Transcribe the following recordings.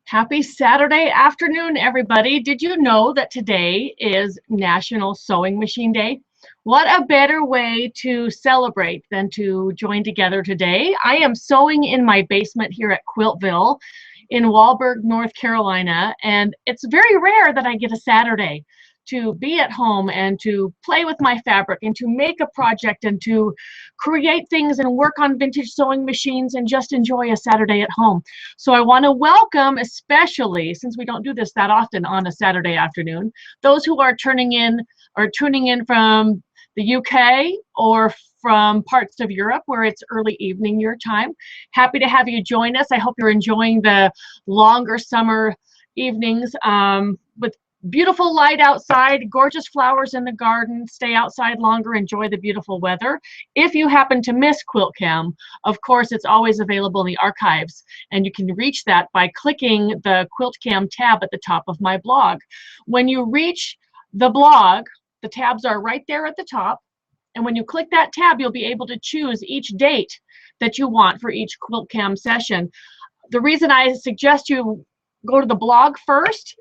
Happy Saturday afternoon, everybody. Did you know that today is National Sewing Machine Day? What a better way to celebrate than to join together today. I am sewing in my basement here at Quiltville in Walburg, North Carolina, and it's very rare that I get a Saturday to be at home and to play with my fabric and to make a project and to create things and work on vintage sewing machines and just enjoy a Saturday at home. So I want to welcome, especially since we don't do this that often on a Saturday afternoon, those who are tuning in from the UK or from parts of Europe where it's early evening your time. Happy to have you join us. I hope you're enjoying the longer summer evenings with beautiful light outside, gorgeous flowers in the garden. Stay outside longer, enjoy the beautiful weather. If you happen to miss Quilt-Cam, of course, it's always available in the archives, and you can reach that by clicking the Quilt-Cam tab at the top of my blog. When you reach the blog, the tabs are right there at the top, and when you click that tab, you'll be able to choose each date that you want for each Quilt-Cam session. The reason I suggest you go to the blog first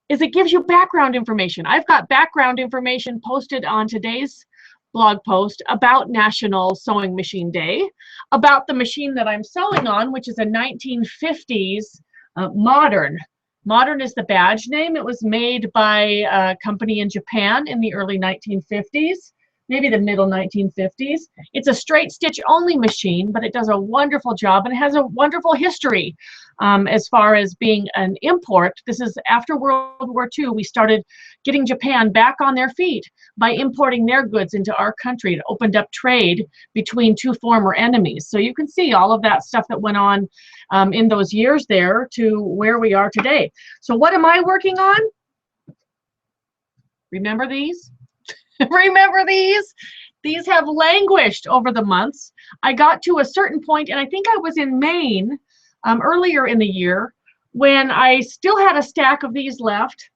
is it gives you background information. I've got background information posted on today's blog post about National Sewing Machine Day, about the machine that I'm sewing on, which is a 1950s Modern. Modern is the badge name. It was made by a company in Japan in the early 1950s, maybe the middle 1950s. It's a straight stitch only machine, but it does a wonderful job and it has a wonderful history as far as being an import. This is after World War II, we started getting Japan back on their feet by importing their goods into our country. It opened up trade between two former enemies. So you can see all of that stuff that went on in those years there to where we are today. So what am I working on? Remember these? Remember these? These have languished over the months. I got to a certain point, and I think I was in Maine earlier in the year when I still had a stack of these left,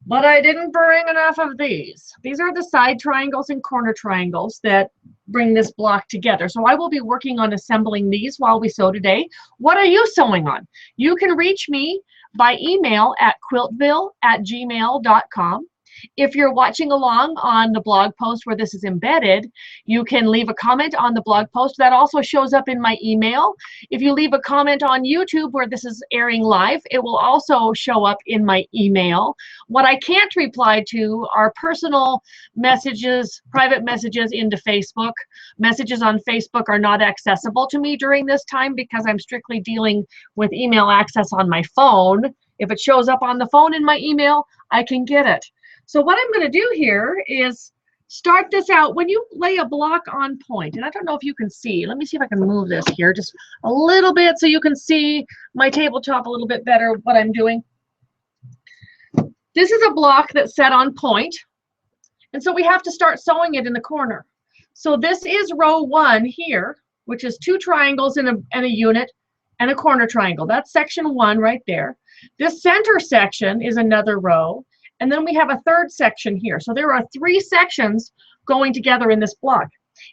but I didn't bring enough of these. These are the side triangles and corner triangles that bring this block together. So I will be working on assembling these while we sew today. What are you sewing on? You can reach me by email at quiltville@gmail.com. If you're watching along on the blog post where this is embedded, you can leave a comment on the blog post. That also shows up in my email. If you leave a comment on YouTube where this is airing live, it will also show up in my email. What I can't reply to are personal messages, private messages into Facebook. Messages on Facebook are not accessible to me during this time because I'm strictly dealing with email access on my phone. If it shows up on the phone in my email, I can get it. So what I'm going to do here is start this out. When you lay a block on point, and I don't know if you can see, let me see if I can move this here just a little bit so you can see my tabletop a little bit better, what I'm doing. This is a block that's set on point, and so we have to start sewing it in the corner. So this is row 1 here, which is 2 triangles and a unit and a corner triangle. That's section 1 right there. This center section is another row. And then we have a third section here. So there are 3 sections going together in this block.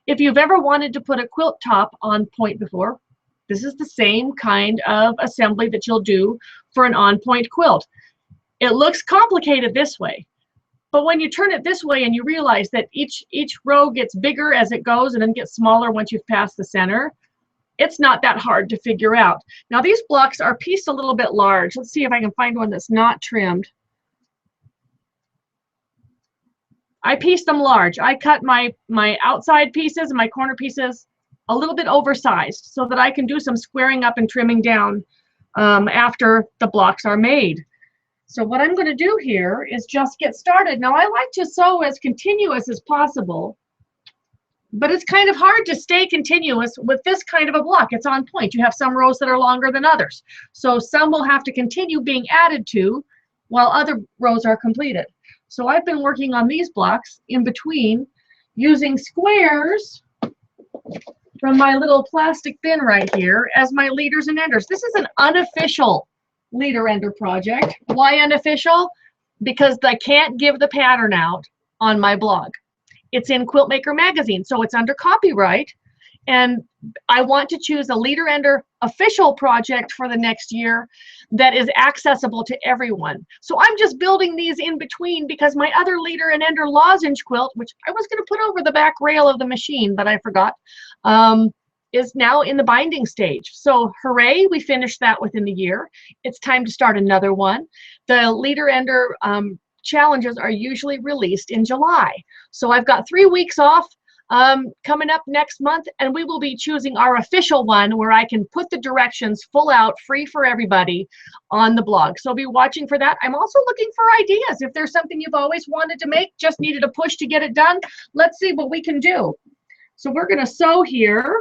If you've ever wanted to put a quilt top on point before, this is the same kind of assembly that you'll do for an on-point quilt. It looks complicated this way, but when you turn it this way and you realize that each row gets bigger as it goes and then gets smaller once you've passed the center, it's not that hard to figure out. Now these blocks are pieced a little bit large. Let's see if I can find one that's not trimmed. I pieced them large. I cut my outside pieces and my corner pieces a little bit oversized so that I can do some squaring up and trimming down after the blocks are made. So what I'm going to do here is just get started. Now I like to sew as continuous as possible, but it's kind of hard to stay continuous with this kind of a block. It's on point. You have some rows that are longer than others. So some will have to continue being added to while other rows are completed. So I've been working on these blocks in between using squares from my little plastic bin right here as my leaders and enders. This is an unofficial leader ender project. Why unofficial? Because I can't give the pattern out on my blog. It's in Quilt Maker magazine, so it's under copyright. and I want to choose a leader ender official project for the next year that is accessible to everyone. So I'm just building these in between because my other leader and ender lozenge quilt, which I was going to put over the back rail of the machine, but I forgot, is now in the binding stage. So hooray, we finished that within the year. It's time to start another one. The leader ender challenges are usually released in July. So I've got 3 weeks off coming up next month, and we will be choosing our official one where I can put the directions full out, free for everybody on the blog. So be watching for that. I'm also looking for ideas. If there's something you've always wanted to make, just needed a push to get it done, let's see what we can do. So we're going to sew here.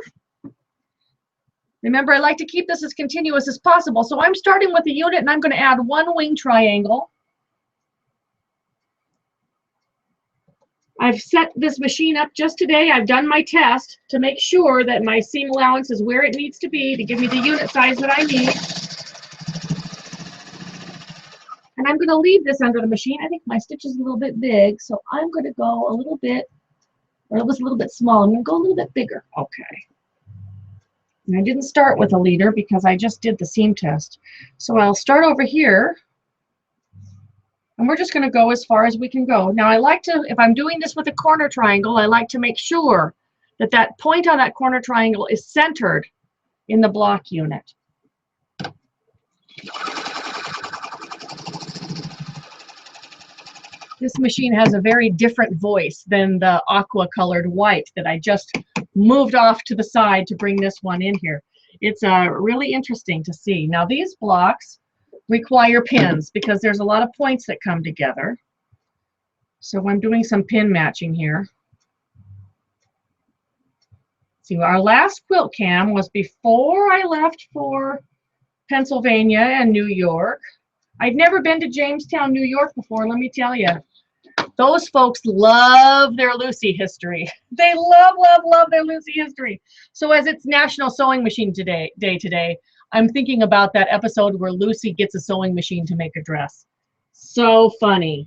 Remember, I like to keep this as continuous as possible. So I'm starting with a unit, and I'm going to add 1 wing triangle. I've set this machine up just today. I've done my test to make sure that my seam allowance is where it needs to be to give me the unit size that I need. And I'm going to leave this under the machine. I think my stitch is a little bit big, so I'm going to go a little bit, or it was a little bit small. I'm going to go a little bit bigger. Okay. And I didn't start with a leader because I just did the seam test. So I'll start over here. And we're just going to go as far as we can go. Now I like to, if I'm doing this with a corner triangle, I like to make sure that that point on that corner triangle is centered in the block unit. This machine has a very different voice than the aqua colored white that I just moved off to the side to bring this one in here. It's really interesting to see. Now these blocks require pins because there's a lot of points that come together. So I'm doing some pin matching here. See, our last Quilt-Cam was before I left for Pennsylvania and New York. I'd never been to Jamestown, New York before, let me tell you. Those folks love their Lucy history. They love their Lucy history. So as it's National Sewing Machine Day today, I'm thinking about that episode where Lucy gets a sewing machine to make a dress. So funny.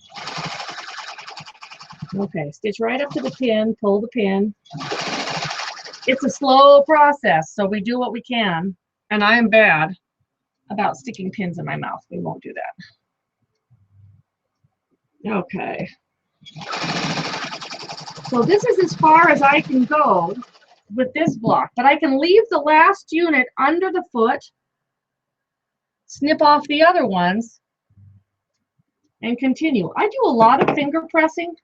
Okay, stitch right up to the pin, pull the pin. It's a slow process, so we do what we can. And I am bad about sticking pins in my mouth. We won't do that. Okay. So this is as far as I can go with this block, but I can leave the last unit under the foot, snip off the other ones, and continue. I do a lot of finger pressing,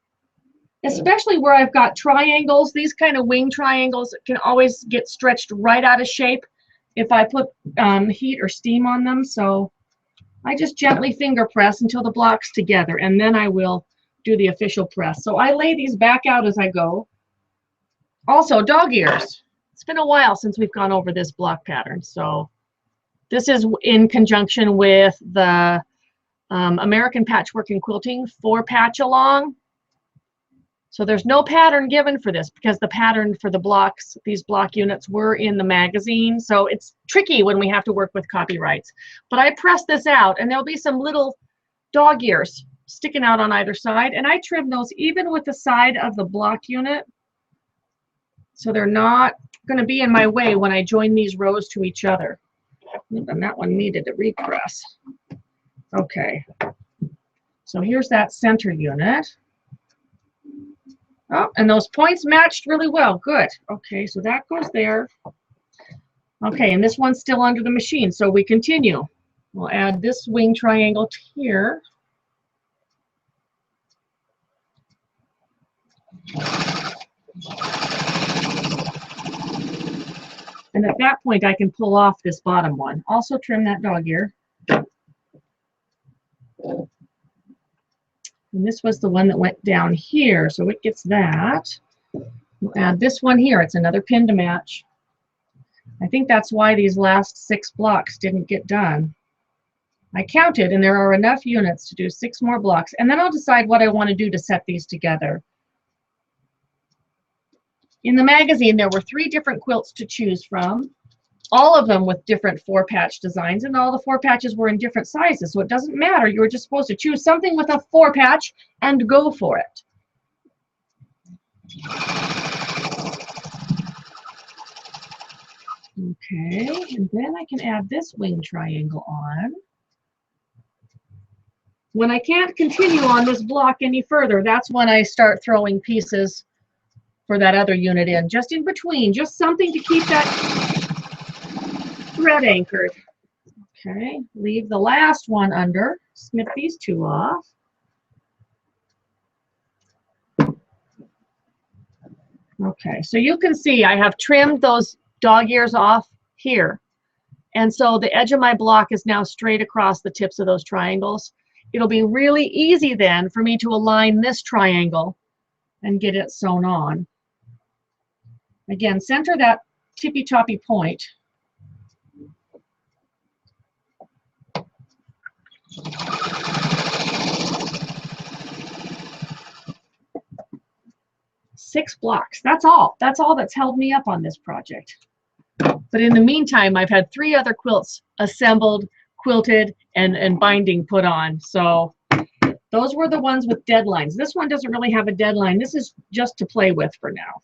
especially where I've got triangles. These kind of wing triangles can always get stretched right out of shape if I put heat or steam on them. So I just gently finger press until the block's together, and then I will do the official press. So I lay these back out as I go. Also, dog ears. It's been a while since we've gone over this block pattern. So this is in conjunction with the American Patchwork and Quilting 4-patch along. So there's no pattern given for this because the pattern for the blocks, these block units, were in the magazine. So it's tricky when we have to work with copyrights. But I press this out, and there'll be some little dog ears sticking out on either side, and I trim those even with the side of the block unit, so they're not going to be in my way when I join these rows to each other. And that one needed a repress. Okay, so here's that center unit. Oh, and those points matched really well. Good. Okay, so that goes there. Okay, and this one's still under the machine, so we continue. We'll add this wing triangle here. And at that point, I can pull off this bottom one. Also trim that dog ear. And this was the one that went down here, so it gets that. We'll add this one here. It's another pin to match. I think that's why these last 6 blocks didn't get done. I counted, and there are enough units to do 6 more blocks, and then I'll decide what I want to do to set these together. In the magazine, there were 3 different quilts to choose from, all of them with different 4-patch designs, and all the 4 patches were in different sizes, so it doesn't matter. You were just supposed to choose something with a 4-patch and go for it. Okay, and then I can add this wing triangle on. When I can't continue on this block any further, that's when I start throwing pieces for that other unit in, just in between, just something to keep that thread anchored. Okay, leave the last one under, snip these two off. Okay, so you can see I have trimmed those dog ears off here. And so the edge of my block is now straight across the tips of those triangles. It'll be really easy then for me to align this triangle and get it sewn on. Again, center that tippy-toppy point. Six blocks, that's all. That's all that's held me up on this project. But in the meantime, I've had 3 other quilts assembled, quilted, and binding put on. So those were the ones with deadlines. This one doesn't really have a deadline. This is just to play with for now.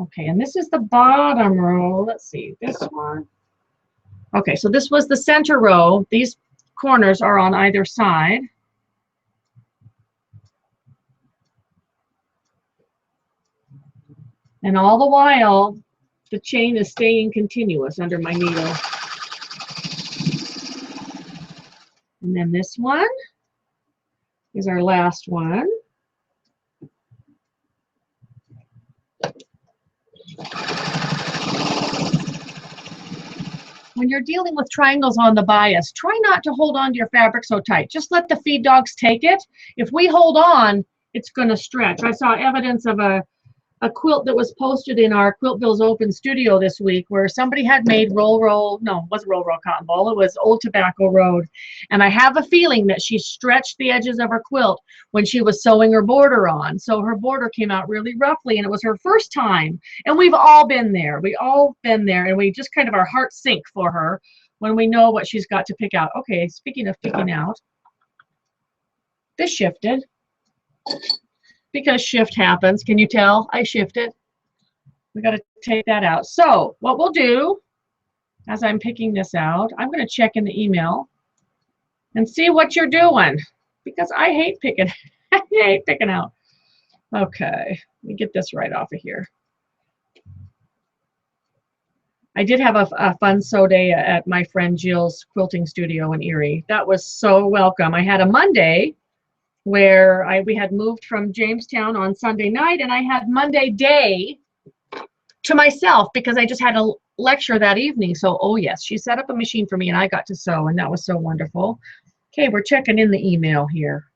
Okay, and this is the bottom row. Let's see, this one. Okay, so this was the center row. These corners are on either side. And all the while, the chain is staying continuous under my needle. And then this one is our last one. When you're dealing with triangles on the bias, try not to hold on to your fabric so tight. Just let the feed dogs take it. If we hold on, it's going to stretch. I saw evidence of a quilt that was posted in our Quiltville's open studio this week where somebody had made no, it wasn't roll cotton ball, it was Old Tobacco Road. And I have a feeling that she stretched the edges of her quilt when she was sewing her border on. So her border came out really roughly, and it was her first time. And we've all been there. We all been there, and we just kind of, our hearts sink for her when we know what she's got to pick out. Okay, speaking of picking out, this shifted. Because shift happens. Can you tell? I shifted. We got to take that out. So what we'll do, as I'm picking this out, I'm going to check in the email and see what you're doing, because I hate picking. I hate picking out. Okay, let me get this right off of here. I did have a fun sew day at my friend Jill's quilting studio in Erie. That was so welcome. I had a Monday where we had moved from Jamestown on Sunday night, and I had Monday day to myself because I just had a lecture that evening. So, oh yes, she set up a machine for me and I got to sew, and that was so wonderful. Okay, we're checking in the email here.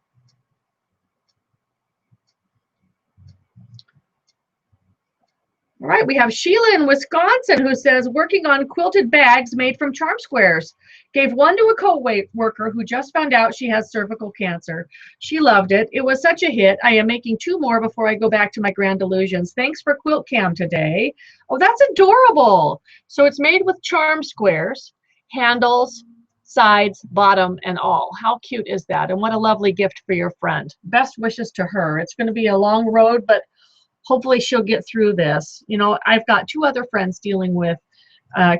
All right, we have Sheila in Wisconsin who says, working on quilted bags made from charm squares. Gave one to a co-worker who just found out she has cervical cancer. She loved it. It was such a hit. I am making 2 more before I go back to my grand illusions. Thanks for Quilt-Cam today. Oh, that's adorable. So it's made with charm squares, handles, sides, bottom, and all. How cute is that? And what a lovely gift for your friend. Best wishes to her. It's going to be a long road, but hopefully she'll get through this. You know, I've got 2 other friends dealing with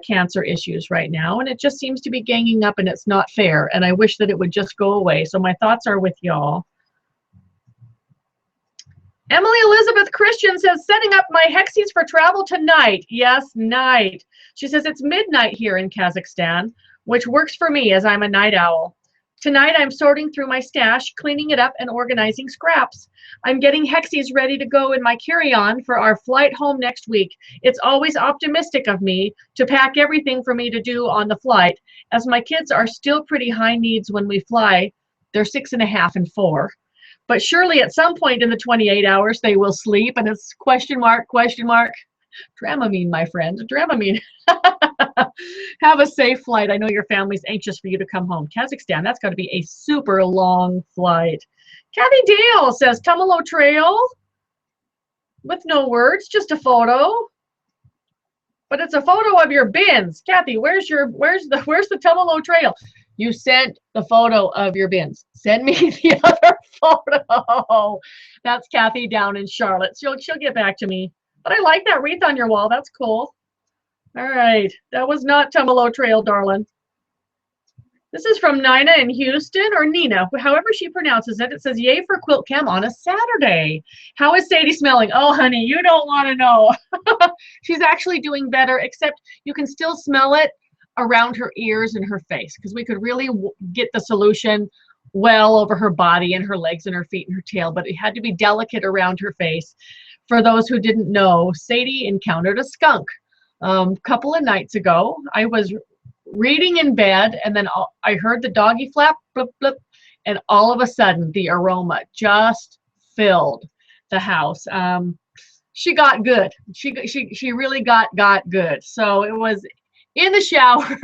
cancer issues right now, and it just seems to be ganging up, and it's not fair, and I wish that it would just go away. So my thoughts are with y'all. Emily Elizabeth Christian says, setting up my hexies for travel tonight. Yes, night. She says it's midnight here in Kazakhstan, which works for me as I'm a night owl. Tonight I'm sorting through my stash, cleaning it up, and organizing scraps. I'm getting hexies ready to go in my carry-on for our flight home next week. It's always optimistic of me to pack everything for me to do on the flight, as my kids are still pretty high needs when we fly. They're 6.5 and 4. But surely at some point in the 28 hours they will sleep, and it's question mark, question mark. Dramamine, my friend, Dramamine. Have a safe flight. I know your family's anxious for you to come home. Kazakhstan, that's got to be a super long flight. Kathy Dale says, Tumalo Trail with no words, just a photo. But it's a photo of your bins. Kathy, where's the Tumalo Trail? You sent the photo of your bins. Send me the other photo. That's Kathy down in Charlotte. She'll get back to me. But I like that wreath on your wall. That's cool. All right, that was not Tumalo Trail, darling. This is from Nina in Houston, or Nina, however she pronounces it. It says, yay for Quilt-Cam on a Saturday. How is Sadie smelling? Oh, honey, you don't want to know. She's actually doing better, except you can still smell it around her ears and her face, because we could really get the solution well over her body and her legs and her feet and her tail, but it had to be delicate around her face. For those who didn't know, Sadie encountered a skunk a couple of nights ago. I was reading in bed, and then I heard the doggy flap, blip, blip, and all of a sudden the aroma just filled the house. She got good. She really got good. So it was in the shower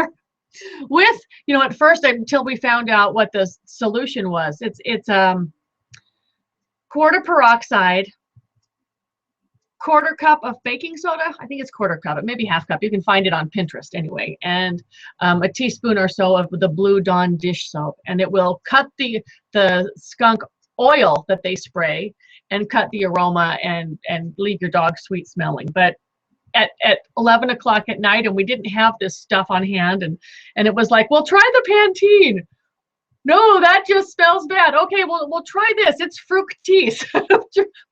with, at first, until we found out what the solution was. It's quarter peroxide, quarter cup of baking soda. I think it's quarter cup, maybe half cup. You can find it on Pinterest anyway. And a teaspoon or so of the Blue Dawn dish soap, and it will cut the skunk oil that they spray and cut the aroma and leave your dog sweet smelling. But at 11 o'clock at night, and we didn't have this stuff on hand, and it was like, well, try the Pantene. No, that just smells bad. Okay, well, we'll try this. It's Fructis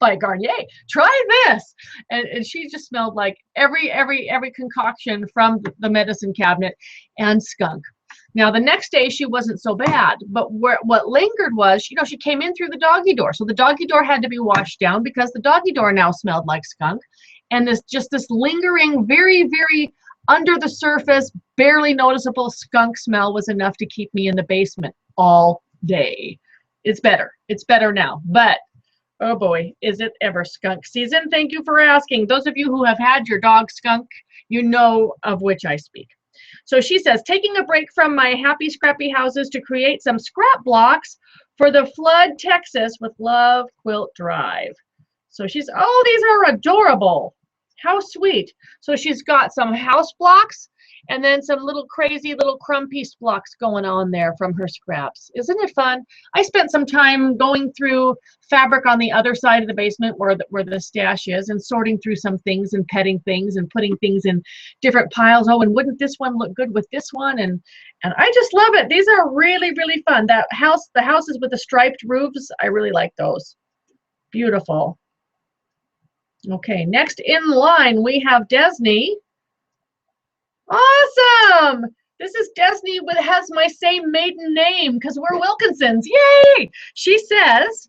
by Garnier. Try this. And she just smelled like every concoction from the medicine cabinet and skunk. Now, the next day, she wasn't so bad, but what lingered was, she came in through the doggy door. So the doggy door had to be washed down, because the doggy door now smelled like skunk. And this lingering, very, very under the surface, barely noticeable skunk smell was enough to keep me in the basement all day. It's better. It's better now. But, oh boy, is it ever skunk season? Thank you for asking. Those of you who have had your dog skunk, you know of which I speak. So she says, taking a break from my happy scrappy houses to create some scrap blocks for the Flood, Texas with Love Quilt Drive. So these are adorable. How sweet. So she's got some house blocks and then some little crazy little crumb piece blocks going on there from her scraps. Isn't it fun? I spent some time going through fabric on the other side of the basement where the stash is, and sorting through some things and petting things and putting things in different piles. Oh, and wouldn't this one look good with this one? And I just love it. These are really, really fun. The houses with the striped roofs, I really like those. Beautiful. Okay, next in line, we have Desney. Awesome! This is Desney has my same maiden name, because we're Wilkinsons. Yay! She says,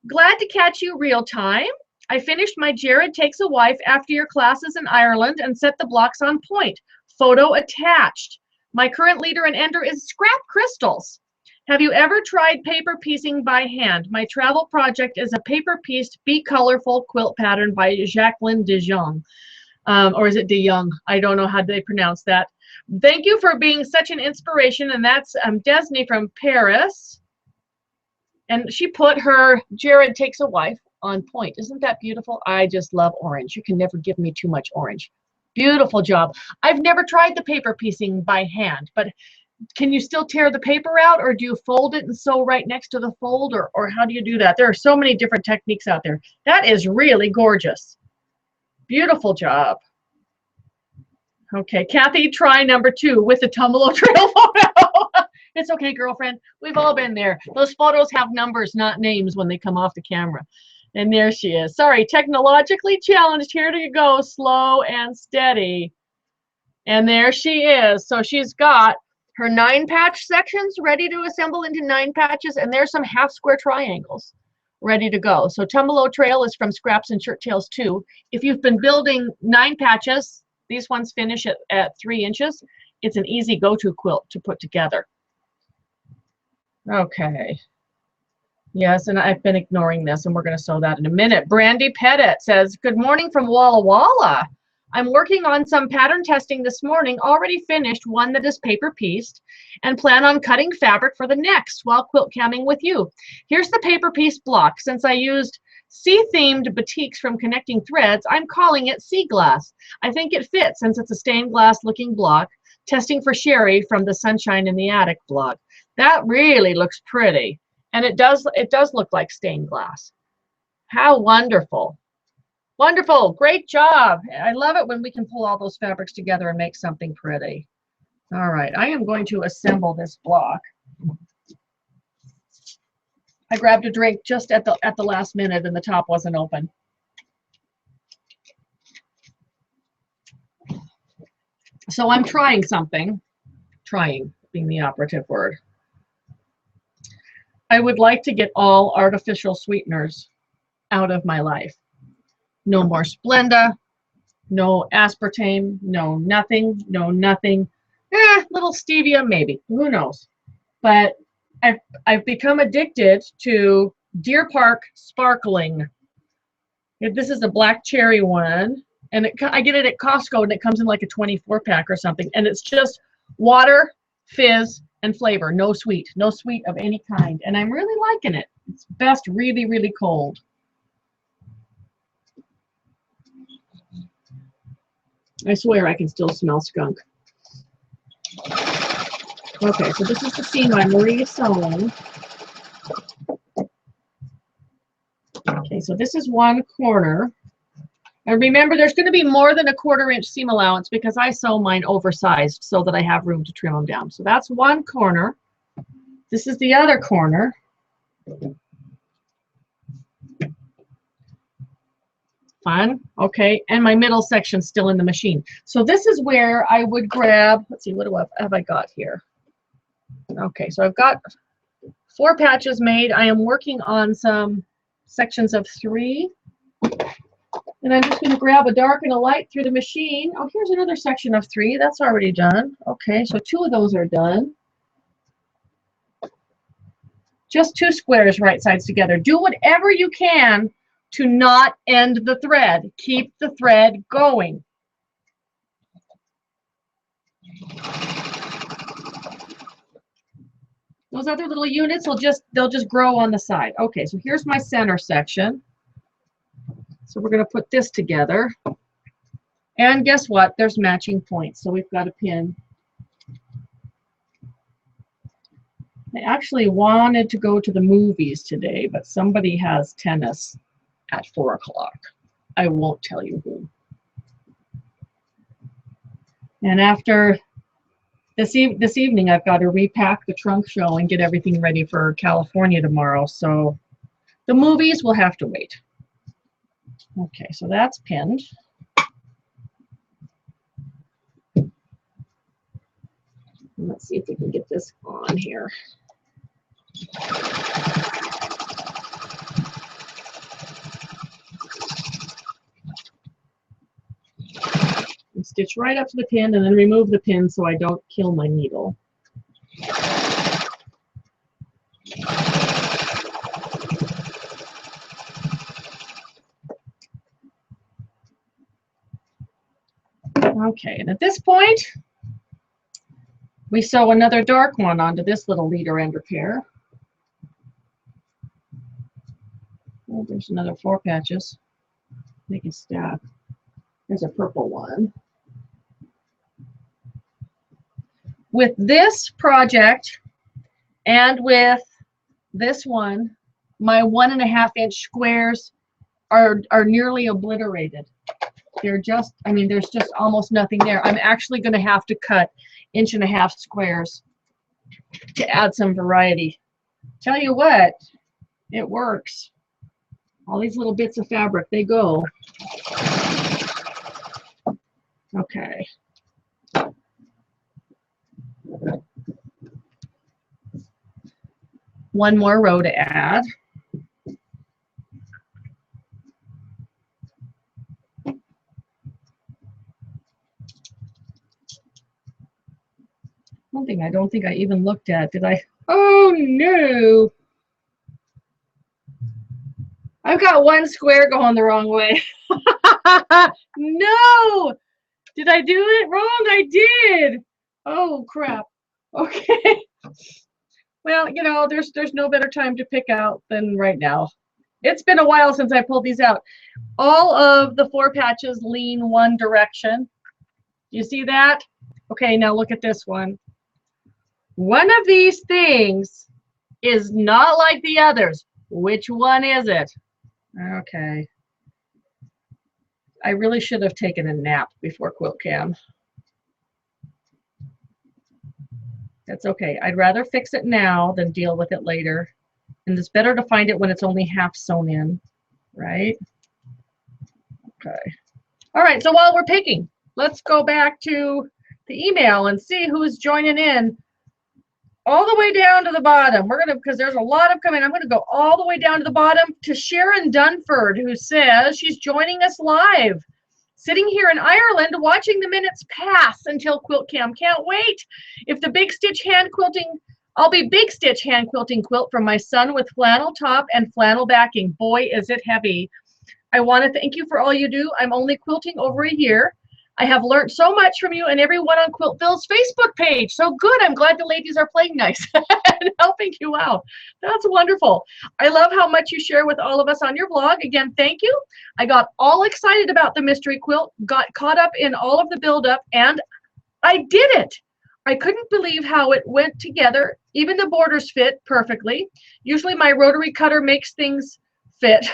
glad to catch you real time. I finished my Jared Takes a Wife after your classes in Ireland and set the blocks on point. Photo attached. My current leader and ender is Scrap Crystals. Have you ever tried paper piecing by hand? My travel project is a paper-pieced, Be Colorful quilt pattern by Jacqueline de Jong. Or is it de Jong? I don't know how they pronounce that. Thank you for being such an inspiration. And that's Desney from Paris. And she put her Jared Takes a Wife on point. Isn't that beautiful? I just love orange. You can never give me too much orange. Beautiful job. I've never tried the paper piecing by hand, but can you still tear the paper out, or do you fold it and sew right next to the fold, or how do you do that? There are so many different techniques out there. That is really gorgeous. Beautiful job. Okay, Kathy, try number 2 with the Tumalo Trail photo. It's okay, girlfriend. We've all been there. Those photos have numbers, not names, when they come off the camera. And there she is. Sorry, technologically challenged. Here you go, slow and steady. And there she is. So she's got her 9 patch sections ready to assemble into 9 patches, and there's some half square triangles ready to go. So Tumalo Trail is from Scraps and Shirt Tails 2. If you've been building 9 patches, these ones finish at 3 inches. It's an easy go-to quilt to put together. Okay. Yes, and I've been ignoring this, and we're going to sew that in a minute. Brandy Pettit says, good morning from Walla Walla. I'm working on some pattern testing this morning, already finished one that is paper pieced, and plan on cutting fabric for the next while quilt camming with you. Here's the paper piece block. Since I used sea-themed batiks from Connecting Threads, I'm calling it Sea Glass. I think it fits since it's a stained glass looking block. Testing for Sherry from the Sunshine in the Attic blog. That really looks pretty, and it does look like stained glass. How wonderful. Wonderful. Great job. I love it when we can pull all those fabrics together and make something pretty. All right, I am going to assemble this block. I grabbed a drink just at the last minute and the top wasn't open. So I'm trying something. Trying being the operative word. I would like to get all artificial sweeteners out of my life. No more Splenda, no aspartame, no nothing, no nothing. Little stevia maybe, who knows? But I've become addicted to Deer Park Sparkling. This is a black cherry one, and I get it at Costco, and it comes in like a 24-pack or something, and it's just water, fizz, and flavor. No sweet of any kind, and I'm really liking it. It's best really, really cold. I swear I can still smell skunk. Okay, so this is the seam I'm re-sewing. Okay, so this is one corner. And remember, there's going to be more than a 1/4 inch seam allowance because I sew mine oversized so that I have room to trim them down. So that's one corner. This is the other corner. Fun. Okay, and my middle section's still in the machine. So this is where I would grab, let's see, what have I got here? Okay, so I've got 4 patches made. I am working on some sections of 3. And I'm just going to grab a dark and a light through the machine. Oh, here's another section of 3. That's already done. Okay, so 2 of those are done. Just 2 squares right sides together. Do whatever you can to not end the thread. Keep the thread going. Those other little units they'll just grow on the side. Okay, so here's my center section. So we're going to put this together. And guess what? There's matching points. So we've got a pin. I actually wanted to go to the movies today, but somebody has tennis at 4 o'clock. I won't tell you who. And after this evening, I've got to repack the trunk show and get everything ready for California tomorrow. So the movies will have to wait. Okay, so that's pinned. Let's see if we can get this on here. And stitch right up to the pin and then remove the pin so I don't kill my needle. Okay, and at this point, we sew another dark one onto this little leader end repair. Oh, there's another 4 patches. Make it stack. There's a purple one. With this project and with this one, my 1.5 inch squares are nearly obliterated. They're just, I mean, there's just almost nothing there. I'm actually going to have to cut 1.5 inch squares to add some variety. Tell you what, it works. All these little bits of fabric, they go. Okay. One more row to add. One thing I don't think I even looked at, did I? Oh no! I've got 1 square going the wrong way. No! Did I do it wrong? I did! Oh crap. Okay. Well, you know, there's no better time to pick out than right now. It's been a while since I pulled these out. All of the 4 patches lean one direction. You see that? Okay, now look at this one. One of these things is not like the others. Which one is it? Okay. I really should have taken a nap before Quilt-Cam. That's okay. I'd rather fix it now than deal with it later. And it's better to find it when it's only half sewn in, right? Okay. All right, so while we're picking, let's go back to the email and see who's joining in all the way down to the bottom. We're gonna, because there's a lot of coming, I'm gonna go all the way down to the bottom to Sharon Dunford, who says she's joining us live. Sitting here in Ireland, watching the minutes pass until Quilt-Cam. Can't wait. If the big stitch hand quilting, I'll be big stitch hand quilting quilt from my son with flannel top and flannel backing. Boy, is it heavy. I want to thank you for all you do. I'm only quilting over a year. I have learned so much from you and everyone on Quiltville's Facebook page. So good. I'm glad the ladies are playing nice and helping you out. That's wonderful. I love how much you share with all of us on your blog. Again, thank you. I got all excited about the mystery quilt, got caught up in all of the buildup, and I did it. I couldn't believe how it went together. Even the borders fit perfectly. Usually my rotary cutter makes things fit.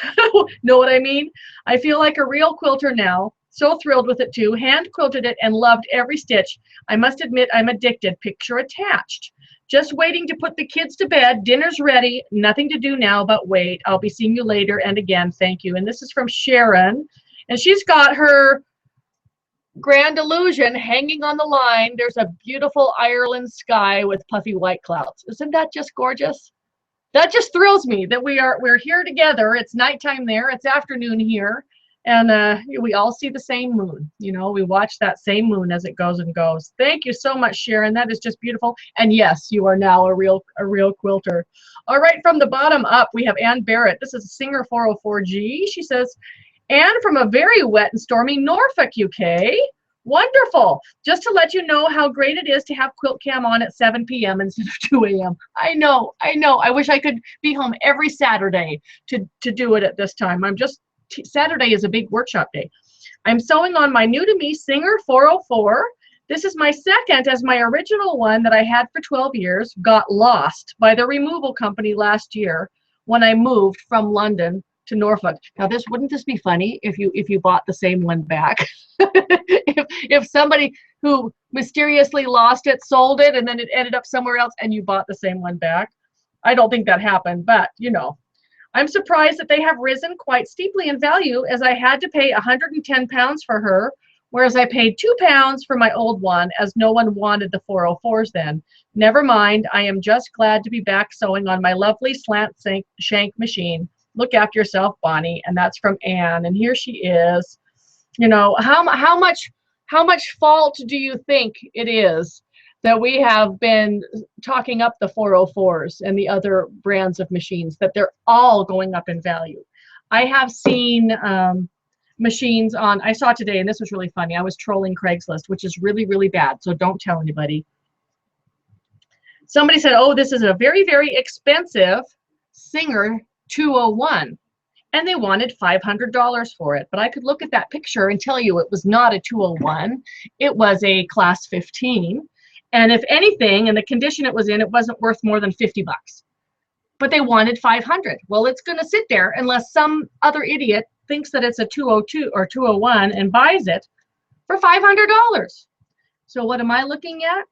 Know what I mean? I feel like a real quilter now. So thrilled with it too. Hand quilted it and loved every stitch. I must admit I'm addicted. Picture attached. Just waiting to put the kids to bed. Dinner's ready. Nothing to do now but wait. I'll be seeing you later. And again, thank you. And this is from Sharon. And she's got her Grand Illusion hanging on the line. There's a beautiful Ireland sky with puffy white clouds. Isn't that just gorgeous? That just thrills me that we're here together. It's nighttime there. It's afternoon here. And we all see the same moon. You know, we watch that same moon as it goes and goes. Thank you so much, Sharon. That is just beautiful. And yes, you are now a real quilter. All right, from the bottom up, we have Ann Barrett. This is Singer 404G. She says, Ann from a very wet and stormy Norfolk, UK. Wonderful. Just to let you know how great it is to have Quilt-Cam on at 7 p.m. instead of 2 a.m. I know. I wish I could be home every Saturday to do it at this time. Saturday is a big workshop day. I'm sewing on my new to me Singer 404. This is my second, as my original one that I had for 12 years got lost by the removal company last year when I moved from London to Norfolk. Now wouldn't this be funny if you bought the same one back? if somebody who mysteriously lost it sold it and then it ended up somewhere else and you bought the same one back. I don't think that happened, but you know. I'm surprised that they have risen quite steeply in value, as I had to pay 110 pounds for her, whereas I paid 2 pounds for my old one, as no one wanted the 404s then. Never mind, I am just glad to be back sewing on my lovely slant shank machine. Look after yourself, Bonnie. And that's from Anne. And here she is. You know, how much fault do you think it is that we have been talking up the 404s and the other brands of machines, that they're all going up in value? I have seen machines on, I saw today, and this was really funny. I was trolling Craigslist, which is really, really bad, so don't tell anybody. Somebody said, oh, this is a very, very expensive Singer 201. And they wanted $500 for it. But I could look at that picture and tell you it was not a 201. It was a class 15. And if anything, in the condition it was in, it wasn't worth more than 50 bucks. But they wanted 500. Well, it's going to sit there unless some other idiot thinks that it's a 202 or 201 and buys it for $500. So what am I looking at?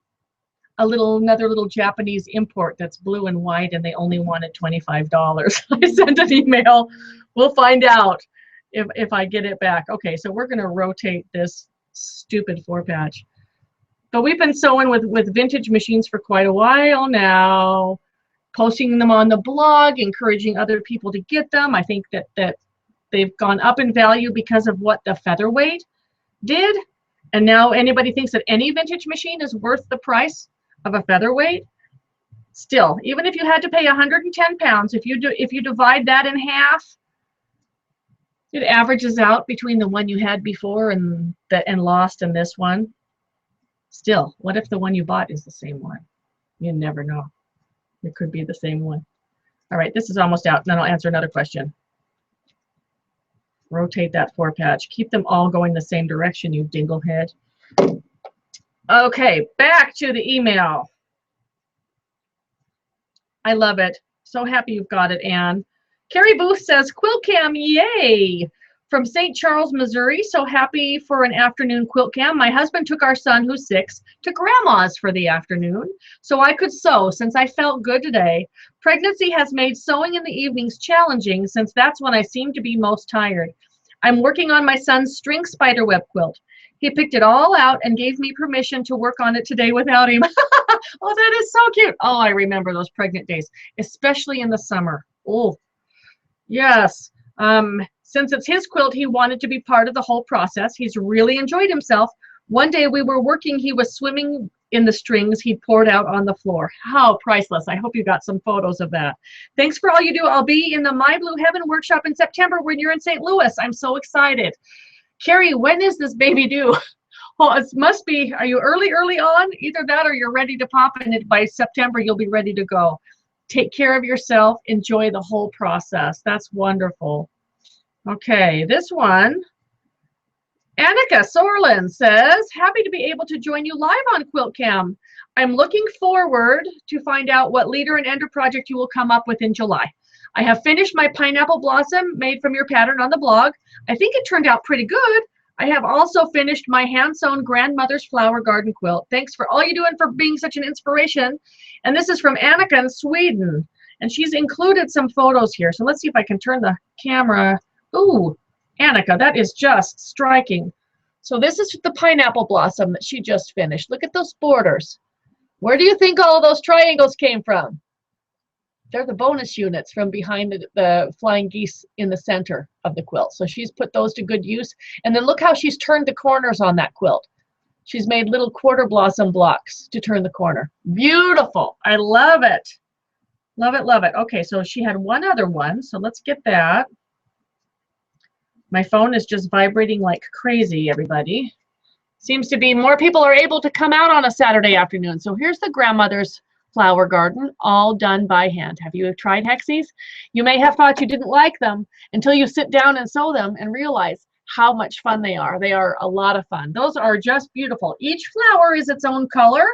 Another little Japanese import that's blue and white, and they only wanted $25. I sent an email. We'll find out if I get it back. Okay, so we're going to rotate this stupid 4-patch. But we've been sewing with vintage machines for quite a while now, posting them on the blog, encouraging other people to get them. I think that they've gone up in value because of what the featherweight did. And now anybody thinks that any vintage machine is worth the price of a featherweight. Still, even if you had to pay 110 pounds, if you divide that in half, it averages out between the one you had before and lost and this one. Still, what if the one you bought is the same one? You never know. It could be the same one. All right, this is almost out, and then I'll answer another question. Rotate that 4-patch. Keep them all going the same direction, you dinglehead. Okay, back to the email. I love it. So happy you've got it, Anne. Carrie Booth says, Quilt-Cam, yay! from St. Charles, Missouri. So happy for an afternoon quilt cam. My husband took our son, who's 6, to grandma's for the afternoon so I could sew since I felt good today. Pregnancy has made sewing in the evenings challenging since that's when I seem to be most tired. I'm working on my son's string spiderweb quilt. He picked it all out and gave me permission to work on it today without him. Oh, that is so cute. Oh, I remember those pregnant days, especially in the summer. Oh, yes. Since it's his quilt, he wanted to be part of the whole process. He's really enjoyed himself. One day we were working, he was swimming in the strings he poured out on the floor. How priceless. I hope you got some photos of that. Thanks for all you do. I'll be in the My Blue Heaven workshop in September when you're in St. Louis. I'm so excited. Carrie, when is this baby due? Well, it must be, are you early on? Either that or you're ready to pop in it. By September, you'll be ready to go. Take care of yourself. Enjoy the whole process. That's wonderful. Okay, this one, Annika Sorlin says, happy to be able to join you live on Quilt-Cam. I'm looking forward to find out what leader and ender project you will come up with in July. I have finished my pineapple blossom made from your pattern on the blog. I think it turned out pretty good. I have also finished my hand-sewn grandmother's flower garden quilt. Thanks for all you do and for being such an inspiration. And this is from Annika in Sweden. And she's included some photos here. So let's see if I can turn the camera. Ooh, Annika, that is just striking. So this is the pineapple blossom that she just finished. Look at those borders. Where do you think all of those triangles came from? They're the bonus units from behind the flying geese in the center of the quilt. So she's put those to good use. And then look how she's turned the corners on that quilt. She's made little quarter blossom blocks to turn the corner. Beautiful. I love it. Love it, love it. Okay, so she had one other one. So let's get that. My phone is just vibrating like crazy, everybody. Seems to be more people are able to come out on a Saturday afternoon. So here's the grandmother's flower garden, all done by hand. Have you tried Hexies? You may have thought you didn't like them until you sit down and sew them and realize how much fun they are. They are a lot of fun. Those are just beautiful. Each flower is its own color.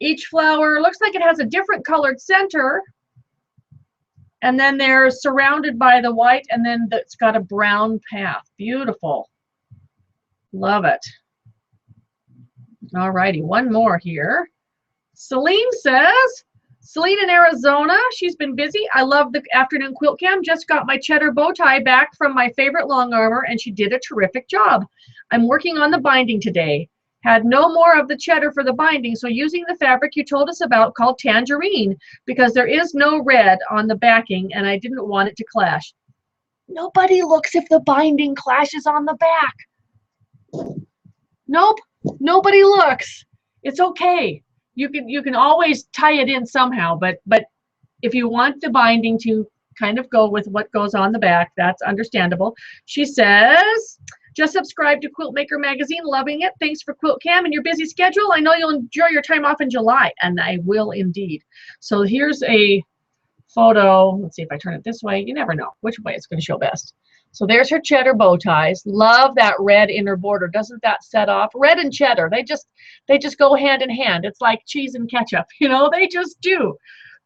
Each flower looks like it has a different colored center. And then they're surrounded by the white, and then it's got a brown path. Beautiful. Love it. All righty, one more here. Celine says, Celine in Arizona, she's been busy. I love the afternoon quilt cam. Just got my cheddar bow tie back from my favorite long armor, and she did a terrific job. I'm working on the binding today. Had no more of the cheddar for the binding, so using the fabric you told us about called tangerine, because there is no red on the backing, and I didn't want it to clash. Nobody looks if the binding clashes on the back. Nope, nobody looks. It's okay. You can always tie it in somehow, but if you want the binding to kind of go with what goes on the back, that's understandable. She says, just subscribe to Quilt Maker Magazine, loving it. Thanks for Quilt-Cam and your busy schedule. I know you'll enjoy your time off in July, and I will indeed. So here's a photo. Let's see if I turn it this way. You never know which way it's going to show best. So there's her cheddar bow ties. Love that red inner border. Doesn't that set off? Red and cheddar, they just go hand in hand. It's like cheese and ketchup, you know, they just do.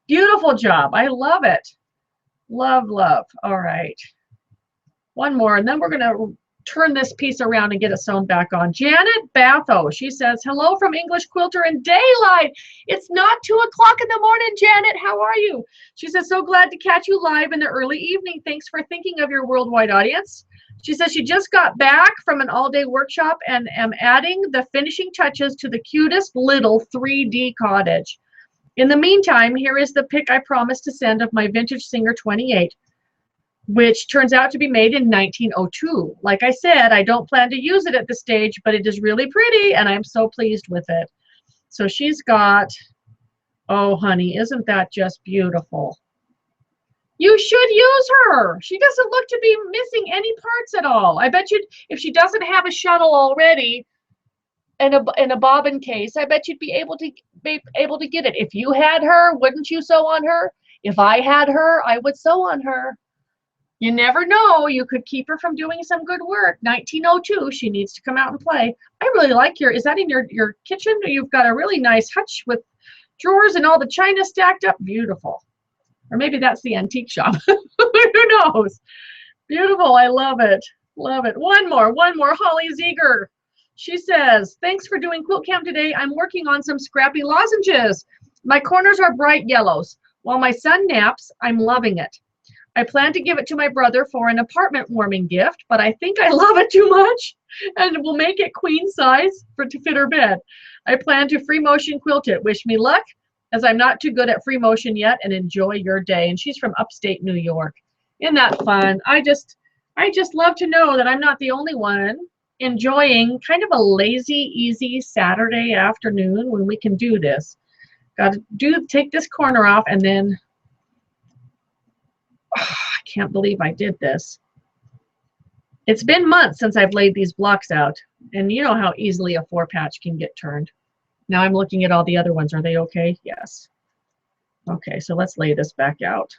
Beautiful job. I love it. Love, love. All right. One more, and then we're going to turn this piece around and get it sewn back on. Janet Batho, she says, hello from English Quilter in daylight. It's not 2 o'clock in the morning, Janet. How are you? She says, so glad to catch you live in the early evening. Thanks for thinking of your worldwide audience. She says she just got back from an all-day workshop and am adding the finishing touches to the cutest little 3D cottage. In the meantime, here is the pic I promised to send of my vintage Singer 28. Which turns out to be made in 1902. Like I said, I don't plan to use it at this stage, but it is really pretty, and I'm so pleased with it. So she's got, oh, honey, isn't that just beautiful? You should use her. She doesn't look to be missing any parts at all. I bet you, if she doesn't have a shuttle already and a bobbin case, I bet you'd be able to get it. If you had her, wouldn't you sew on her? If I had her, I would sew on her. You never know. You could keep her from doing some good work. 1902, she needs to come out and play. I really like is that in your kitchen? You've got a really nice hutch with drawers and all the china stacked up. Beautiful. Or maybe that's the antique shop. Who knows? Beautiful. I love it. Love it. One more. Holly Ziegler. She says, thanks for doing Quilt-Cam today. I'm working on some scrappy lozenges. My corners are bright yellows. While my son naps, I'm loving it. I plan to give it to my brother for an apartment warming gift, but I think I love it too much and will make it queen size to fit her bed. I plan to free motion quilt it. Wish me luck, as I'm not too good at free motion yet, and enjoy your day. And she's from upstate New York. Isn't that fun? I just love to know that I'm not the only one enjoying kind of a lazy, easy Saturday afternoon when we can do this. Got to take this corner off, and then I can't believe I did this. It's been months since I've laid these blocks out, and you know how easily a 4-patch can get turned. Now I'm looking at all the other ones. Are they okay? Yes. Okay, so let's lay this back out.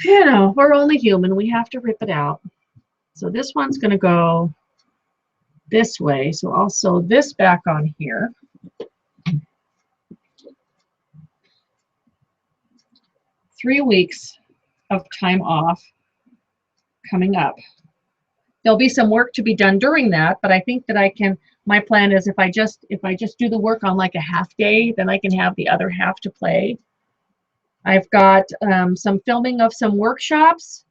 You know, we're only human. We have to rip it out. So this one's going to go this way. So I'll sew this back on here. Three weeks of time off coming up. There'll be some work to be done during that, but I think that I can, my plan is if I just do the work on like a half day, then I can have the other half to play. I've got some filming of some workshops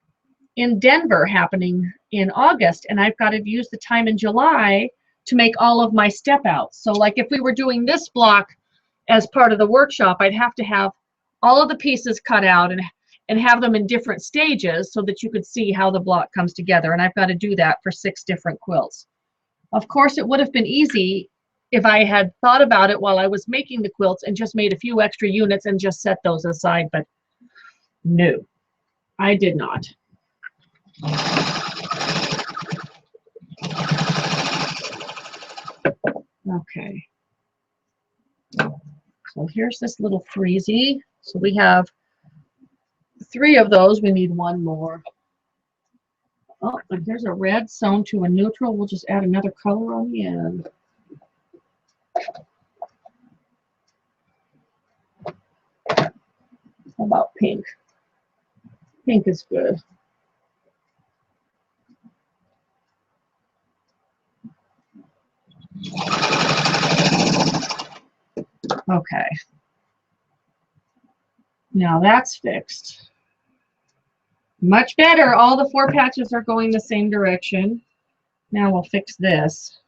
in Denver happening in August, and I've got to use the time in July to make all of my step outs. So like if we were doing this block as part of the workshop, I'd have to have all of the pieces cut out and have them in different stages so that you could see how the block comes together. And I've got to do that for 6 different quilts. Of course, it would have been easy if I had thought about it while I was making the quilts and just made a few extra units and just set those aside, but no, I did not. Okay. So here's this little freezy. So we have 3 of those. We need 1 more. Oh, and there's a red sewn to a neutral. We'll just add another color on the end. How about pink? Pink is good. Okay. Now that's fixed. Much better. All the 4 patches are going the same direction. Now we'll fix this.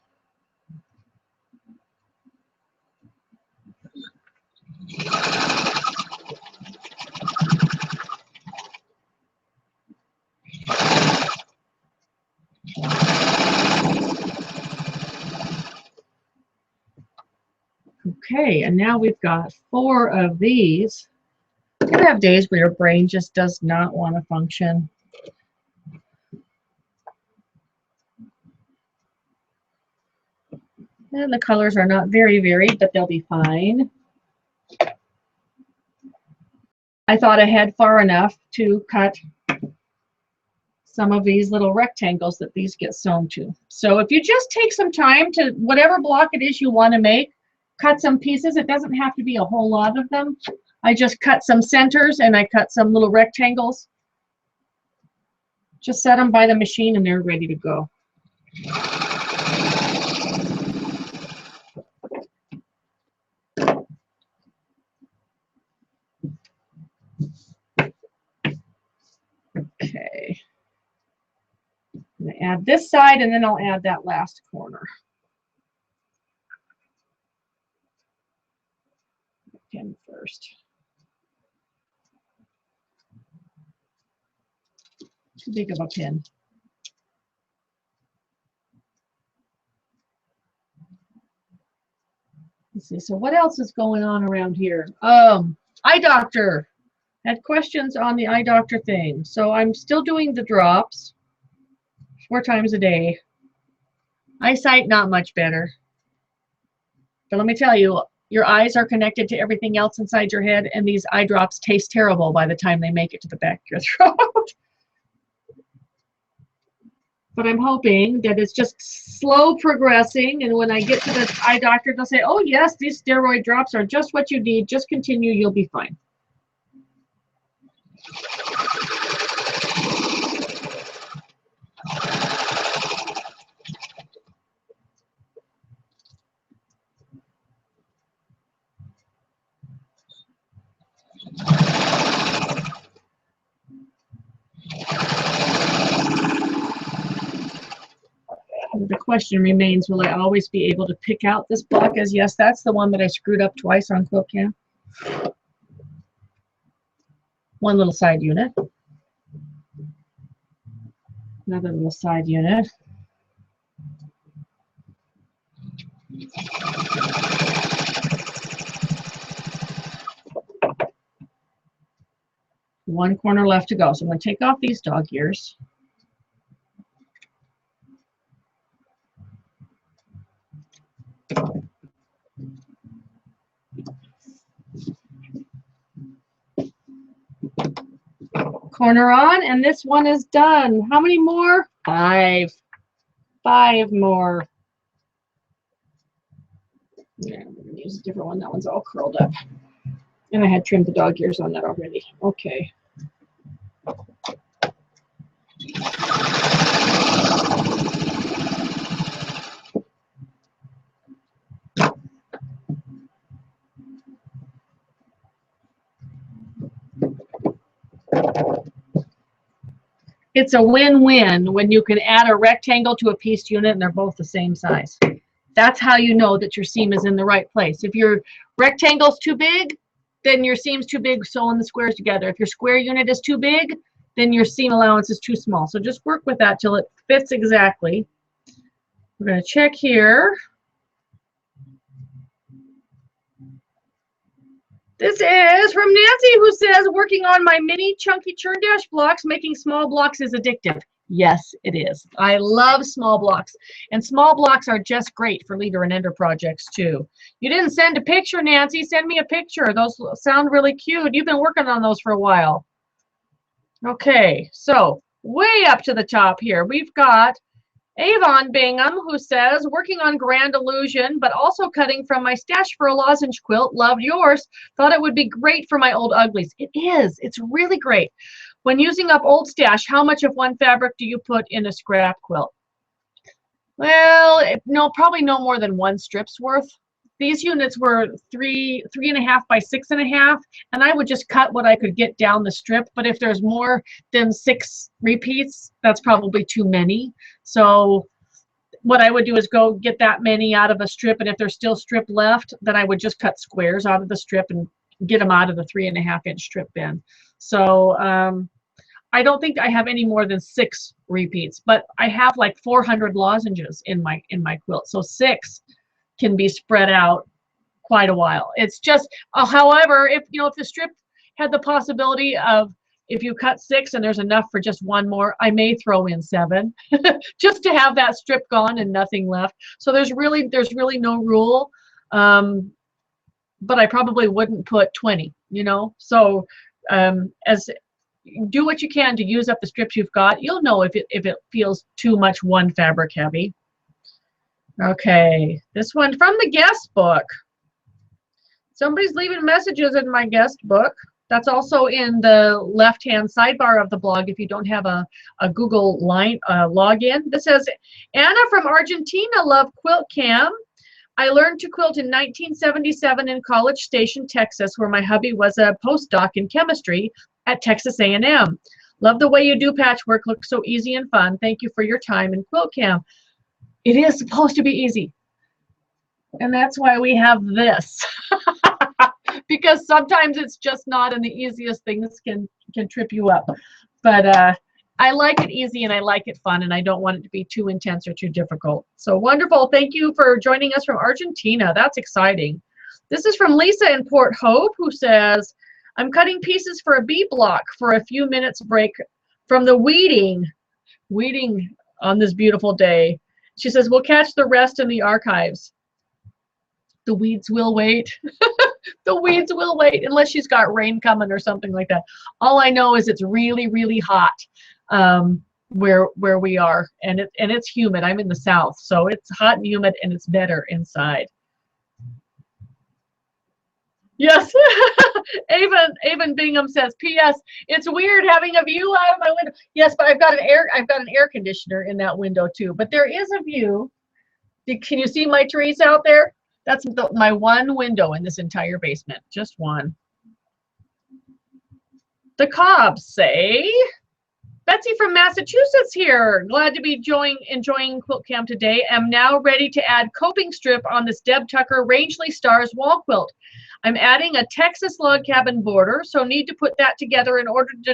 Okay, and now we've got 4 of these. You have days where your brain just does not want to function. And the colors are not very varied, but they'll be fine. I thought ahead far enough to cut some of these little rectangles that these get sewn to. So if you just take some time to, whatever block it is you want to make, cut some pieces. It doesn't have to be a whole lot of them. I just cut some centers and I cut some little rectangles. Just set them by the machine and they're ready to go. Okay. I'm going to add this side and then I'll add that last corner. Pin first. Too big of a pin. Let's see. So what else is going on around here? Eye doctor. Had questions on the eye doctor thing. So I'm still doing the drops 4 times a day. Eyesight not much better. But let me tell you, your eyes are connected to everything else inside your head, and these eye drops taste terrible by the time they make it to the back of your throat. But I'm hoping that it's just slow progressing, and when I get to the eye doctor, they'll say, oh yes, these steroid drops are just what you need. Just continue, you'll be fine. The question remains, will I always be able to pick out this block as yes? That's the one that I screwed up twice on Quilt-Cam. One little side unit. Another little side unit. One corner left to go. So I'm going to take off these dog ears. Corner on, and this one is done. How many more? 5. 5 more. Yeah, I'm going to use a different one. That one's all curled up. And I had trimmed the dog ears on that already. Okay. It's a win-win when you can add a rectangle to a pieced unit and they're both the same size. That's how you know that your seam is in the right place. If your rectangle's too big, then your seam's too big sewing the squares together. If your square unit is too big, then your seam allowance is too small. So just work with that till it fits exactly. We're going to check here. This is from Nancy, who says, working on my mini chunky churn dash blocks, making small blocks is addictive. Yes, it is. I love small blocks. And small blocks are just great for leader and ender projects too. You didn't send a picture, Nancy. Send me a picture. Those sound really cute. You've been working on those for a while. Okay, so way up to the top here, we've got Avon Bingham, who says, working on Grand Illusion, but also cutting from my stash for a lozenge quilt. Loved yours. Thought it would be great for my old uglies. It is. It's really great. When using up old stash, how much of one fabric do you put in a scrap quilt? Well, no, probably no more than 1 strip's worth. These units were 3.5 by 6.5, and I would just cut what I could get down the strip. But if there's more than 6 repeats, that's probably too many. So what I would do is go get that many out of a strip, and if there's still strip left, then I would just cut squares out of the strip and get them out of the 3.5-inch strip bin. So I don't think I have any more than 6 repeats, but I have like 400 lozenges in my quilt, so 6 can be spread out quite a while. It's just, however, if the strip had the possibility of, if you cut 6 and there's enough for just 1 more, I may throw in 7 just to have that strip gone and nothing left. So there's really no rule, but I probably wouldn't put 20. So as do what you can to use up the strips you've got. You'll know if it feels too much one fabric heavy. Okay, this one from the guest book. Somebody's leaving messages in my guest book. That's also in the left-hand sidebar of the blog if you don't have a Google login. This says, Anna from Argentina, love Quilt-Cam. I learned to quilt in 1977 in College Station, Texas, where my hubby was a postdoc in chemistry at Texas A&M. Love the way you do patchwork. Looks so easy and fun. Thank you for your time in Quilt-Cam. It is supposed to be easy. And that's why we have this. Because sometimes it's just not, and the easiest things can trip you up. But I like it easy and I like it fun, and I don't want it to be too intense or too difficult. So wonderful. Thank you for joining us from Argentina. That's exciting. This is from Lisa in Port Hope, who says, I'm cutting pieces for a bee block for a few minutes break from the weeding on this beautiful day. She says, we'll catch the rest in the archives. The weeds will wait. The weeds will wait unless she's got rain coming or something like that. All I know is it's really, really hot where we are, and it's humid. I'm in the south, so it's hot and humid, and it's better inside. Yes. Avon Bingham says, P.S. It's weird having a view out of my window. Yes, but I've got an air conditioner in that window too. But there is a view. Can you see my trees out there? That's my one window in this entire basement. Just one. The Cobbs say, Betsy from Massachusetts here. Glad to be enjoying Quilt-Cam today. Am now ready to add coping strip on this Deb Tucker Rangeley Stars wall quilt. I'm adding a Texas log cabin border, so need to put that together in order to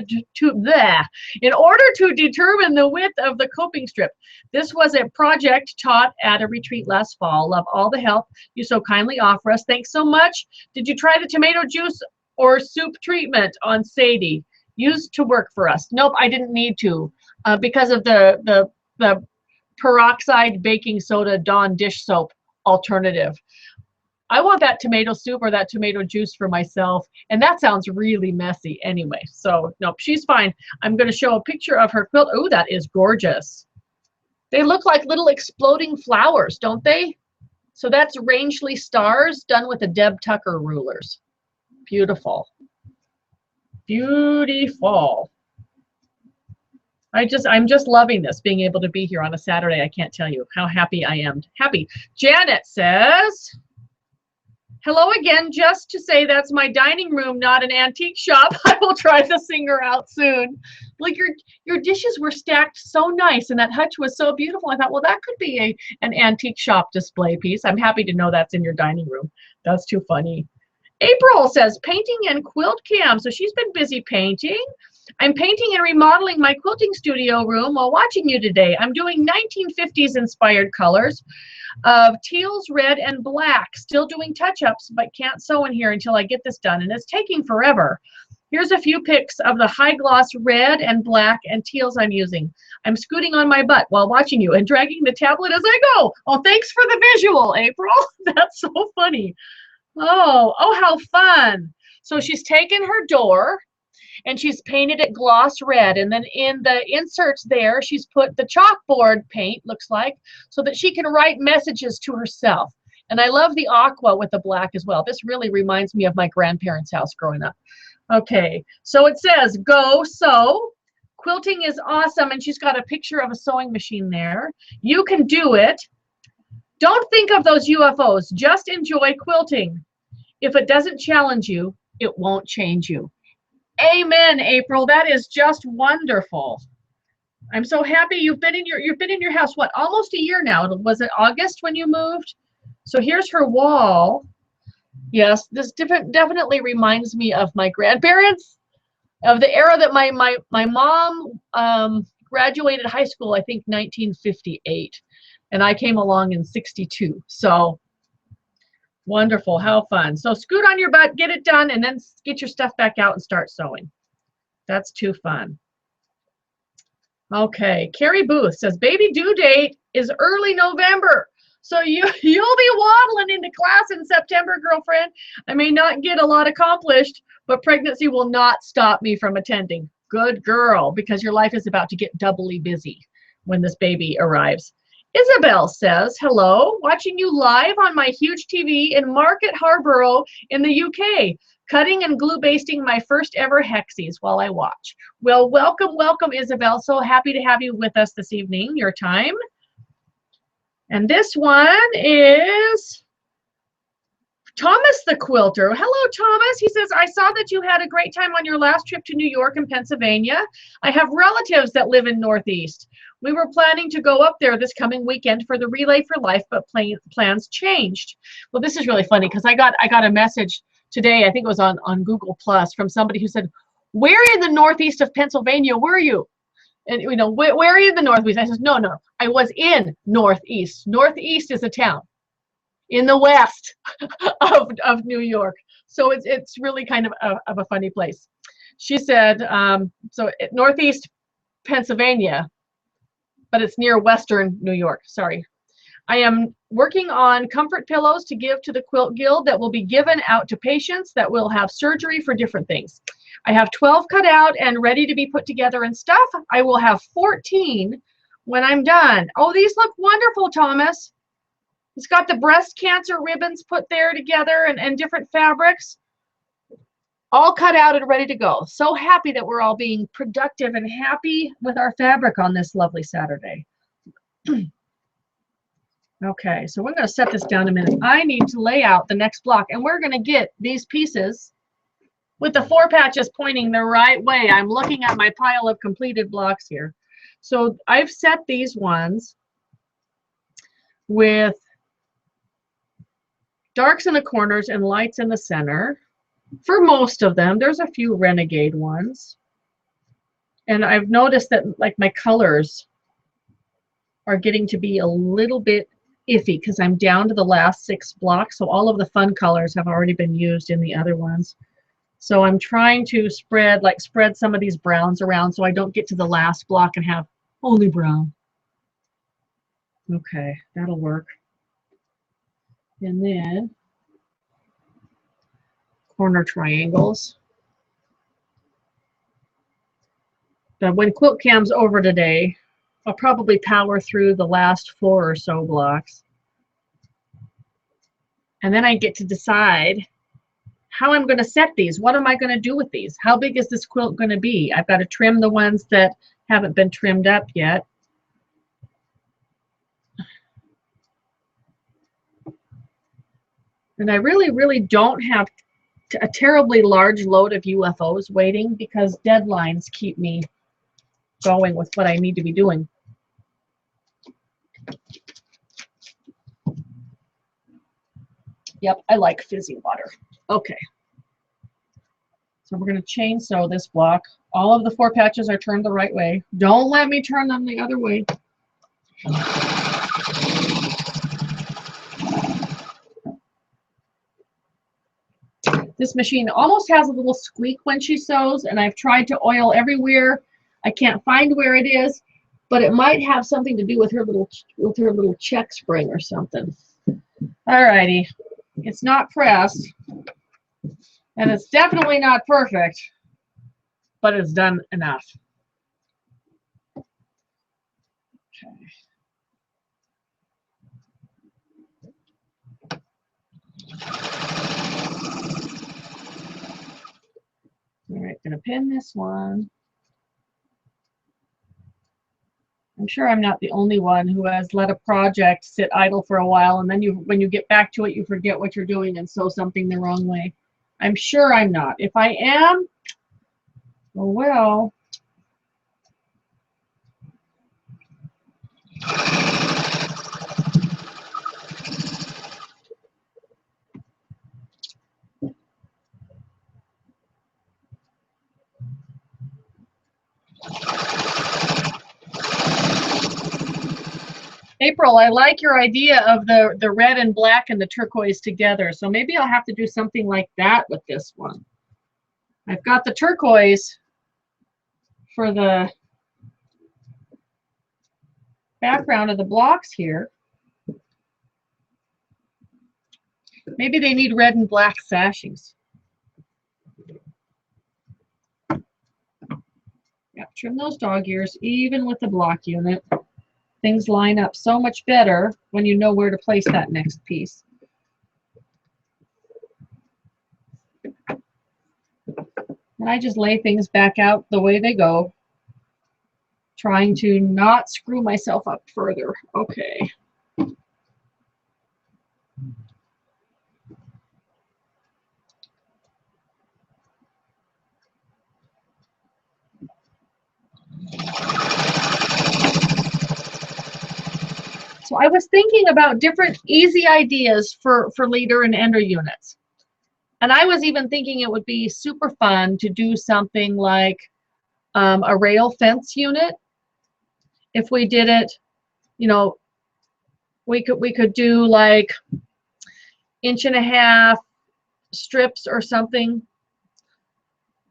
determine the width of the coping strip. This was a project taught at a retreat last fall. Love all the help you so kindly offer us. Thanks so much. Did you try the tomato juice or soup treatment on Sadie? Used to work for us. Nope, I didn't need to because of the peroxide baking soda Dawn dish soap alternative. I want that tomato soup or that tomato juice for myself, and that sounds really messy anyway. So nope, she's fine. I'm going to show a picture of her quilt. Oh, that is gorgeous. They look like little exploding flowers, don't they? So that's Rangeley Stars done with the Deb Tucker rulers. Beautiful. Beautiful. I'm just loving this, being able to be here on a Saturday. I can't tell you how happy I am. Happy. Janet says, hello again, just to say that's my dining room, not an antique shop. I will try to sing her out soon. Like your dishes were stacked so nice and that hutch was so beautiful. I thought, well, that could be an antique shop display piece. I'm happy to know that's in your dining room. That's too funny. April says, painting and Quilt-Cam. So she's been busy painting. I'm painting and remodeling my quilting studio room while watching you today. I'm doing 1950s inspired colors of teals, red, and black. Still doing touch-ups, but can't sew in here until I get this done, and it's taking forever. Here's a few pics of the high gloss red and black and teals I'm using. I'm scooting on my butt while watching you and dragging the tablet as I go. Oh, thanks for the visual, April. That's so funny. Oh, how fun. So she's taken her door and she's painted it gloss red, and then in the inserts there she's put the chalkboard paint, looks like, so that she can write messages to herself. And I love the aqua with the black as well. This really reminds me of my grandparents' house growing up. Okay, so it says go sew. Quilting is awesome, and she's got a picture of a sewing machine there. You can do it. Don't think of those UFOs, just enjoy quilting. If it doesn't challenge you, it won't change you. Amen, April. That is just wonderful. I'm so happy you've been in your house, what, almost a year now? Was it August when you moved? So here's her wall. Yes, this definitely reminds me of my grandparents, of the era that my mom graduated high school, I think 1958. And I came along in 62. So wonderful. How fun. So scoot on your butt, get it done, and then get your stuff back out and start sewing. That's too fun. Okay. Carrie Booth says, baby due date is early November. So you'll be waddling into class in September, girlfriend. I may not get a lot accomplished, but pregnancy will not stop me from attending. Good girl, because your life is about to get doubly busy when this baby arrives. Isabel says, hello, watching you live on my huge TV in Market Harborough in the UK, cutting and glue basting my first ever hexies while I watch. Well, welcome, welcome, Isabel. So happy to have you with us this evening, your time. And this one is Thomas the Quilter. Hello, Thomas. He says, I saw that you had a great time on your last trip to New York and Pennsylvania. I have relatives that live in Northeast. We were planning to go up there this coming weekend for the Relay for Life, but plans changed. Well, this is really funny because I got a message today, I think it was on Google Plus, from somebody who said, where in the Northeast of Pennsylvania were you? And, you know, where are you in the Northeast? I said, no, I was in Northeast. Northeast is a town in the west of New York. So it's really kind of a funny place. She said, so Northeast Pennsylvania, but it's near Western New York. Sorry. I am working on comfort pillows to give to the Quilt Guild that will be given out to patients that will have surgery for different things. I have 12 cut out and ready to be put together and stuff. I will have 14 when I'm done. Oh, these look wonderful, Thomas. It's got the breast cancer ribbons put there together and different fabrics. All cut out and ready to go. So happy that we're all being productive and happy with our fabric on this lovely Saturday. Okay, so we're going to set this down a minute. I need to lay out the next block, and we're going to get these pieces with the 4 patches pointing the right way. I'm looking at my pile of completed blocks here. So I've set these ones with darks in the corners and lights in the center. For most of them, there's a few renegade ones. And I've noticed that like my colors are getting to be a little bit iffy because I'm down to the last 6 blocks. So all of the fun colors have already been used in the other ones. So I'm trying to spread some of these browns around so I don't get to the last block and have only brown. Okay, that'll work. And then corner triangles. But when Quilt-Cam's over today, I'll probably power through the last 4 or so blocks. And then I get to decide how I'm going to set these. What am I going to do with these? How big is this quilt going to be? I've got to trim the ones that haven't been trimmed up yet. And I really don't have a terribly large load of UFOs waiting because deadlines keep me going with what I need to be doing. Yep, I like fizzy water. Okay. So we're going to chainsaw this block. All of the 4 patches are turned the right way. Don't let me turn them the other way. This machine almost has a little squeak when she sews, and I've tried to oil everywhere. I can't find where it is, but it might have something to do with her little check spring or something. All righty, it's not pressed, and it's definitely not perfect, but it's done enough. Okay. All right, gonna pin this one. I'm sure I'm not the only one who has let a project sit idle for a while, and then when you get back to it, you forget what you're doing and sew something the wrong way. I'm sure I'm not. If I am, oh well. April, I like your idea of the red and black and the turquoise together. So maybe I'll have to do something like that with this one. I've got the turquoise for the background of the blocks here. Maybe they need red and black sashings. Yeah, trim those dog ears even with the block unit. Things line up so much better when you know where to place that next piece. And I just lay things back out the way they go, trying to not screw myself up further. Okay. So I was thinking about different easy ideas for leader and ender units. And I was even thinking it would be super fun to do something like a rail fence unit. If we did it, you know, we could do like 1.5 inch strips or something.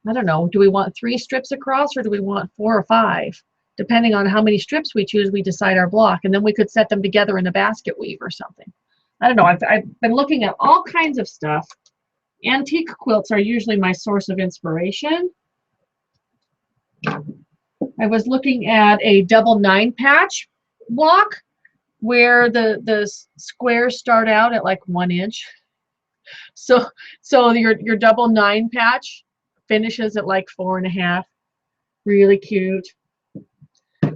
I don't know, do we want 3 strips across or do we want 4 or 5? Depending on how many strips we choose, we decide our block, and then we could set them together in a basket weave or something. I don't know, I've been looking at all kinds of stuff. Antique quilts are usually my source of inspiration. I was looking at a double 9 patch block where the squares start out at like 1 inch. So your double 9 patch finishes at like 4.5. Really cute.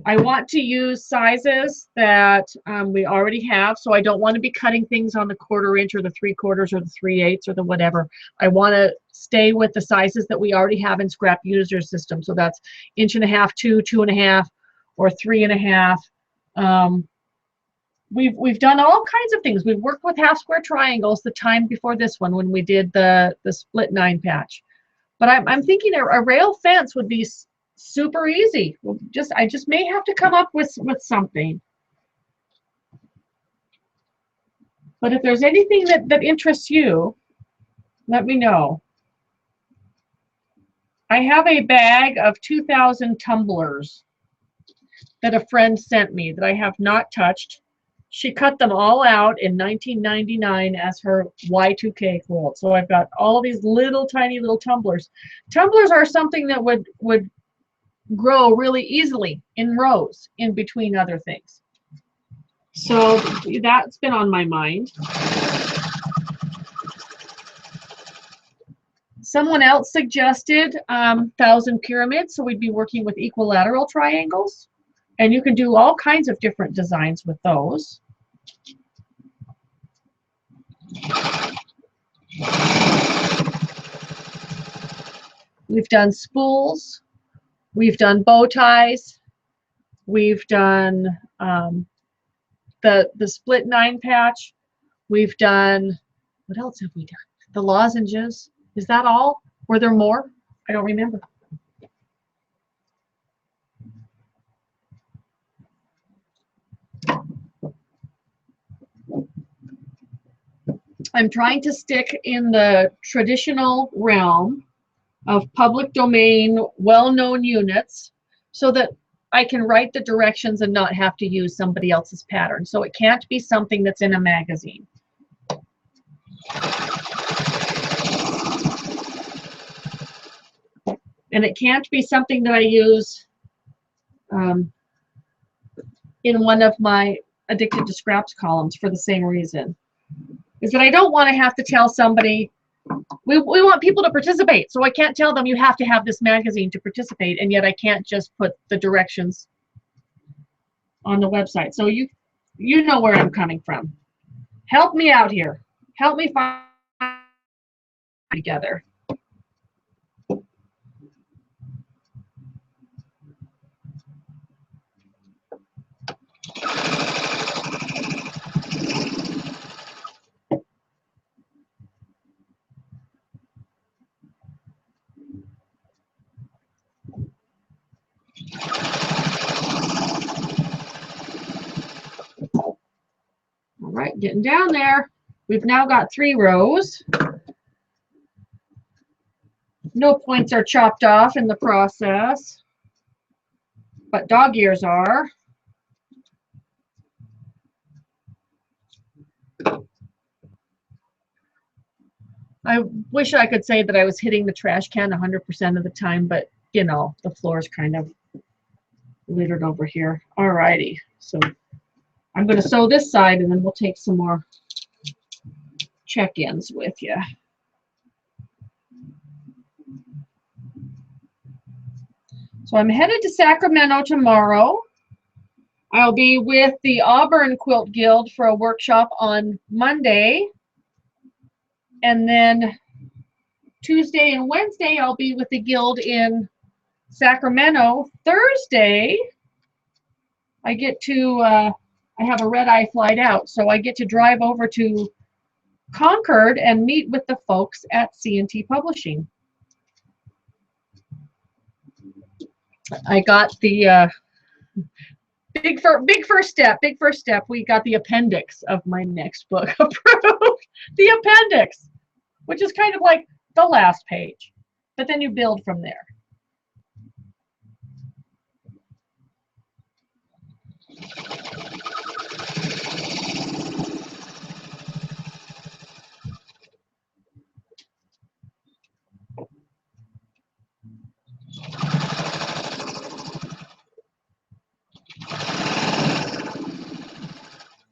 I want to use sizes that we already have, so I don't want to be cutting things on the 1/4 inch or the 3/4 or the 3/8 or the whatever. I want to stay with the sizes that we already have in Scrap User System. So that's 1.5 inch, 2, 2.5, or 3.5. We've done all kinds of things. We've worked with half square triangles the time before this one when we did the split 9 patch. But I'm thinking a rail fence would be super easy. I just may have to come up with something. But if there's anything that interests you, let me know. I have a bag of 2,000 tumblers that a friend sent me that I have not touched. She cut them all out in 1999 as her Y2K quilt. So I've got all these little tiny little tumblers. Tumblers are something that would grow really easily in rows in between other things. So that's been on my mind. Someone else suggested 1,000 pyramids, so we'd be working with equilateral triangles. And you can do all kinds of different designs with those. We've done spools. We've done bow ties. We've done the split 9 patch. We've done, what else have we done? The lozenges. Is that all? Were there more? I don't remember. I'm trying to stick in the traditional realm of public domain, well-known units, so that I can write the directions and not have to use somebody else's pattern. So it can't be something that's in a magazine. And it can't be something that I use in one of my Addicted to Scraps columns for the same reason. Is that I don't want to have to tell somebody, we want people to participate, so I can't tell them you have to have this magazine to participate, and yet I can't just put the directions on the website. So you know where I'm coming from. Help me out here. Help me find together. All right, getting down there. We've now got 3 rows. No points are chopped off in the process, but dog ears are. I wish I could say that I was hitting the trash can 100% of the time, but you know, the floor is kind of littered over here. All righty, so I'm going to sew this side and then we'll take some more check-ins with you. So I'm headed to Sacramento tomorrow. I'll be with the Auburn Quilt Guild for a workshop on Monday. And then Tuesday and Wednesday, I'll be with the guild in Sacramento. Thursday, I get to, I have a red-eye flight out, so I get to drive over to Concord and meet with the folks at C&T Publishing. I got the big first step. We got the appendix of my next book approved. The appendix, which is kind of like the last page, but then you build from there.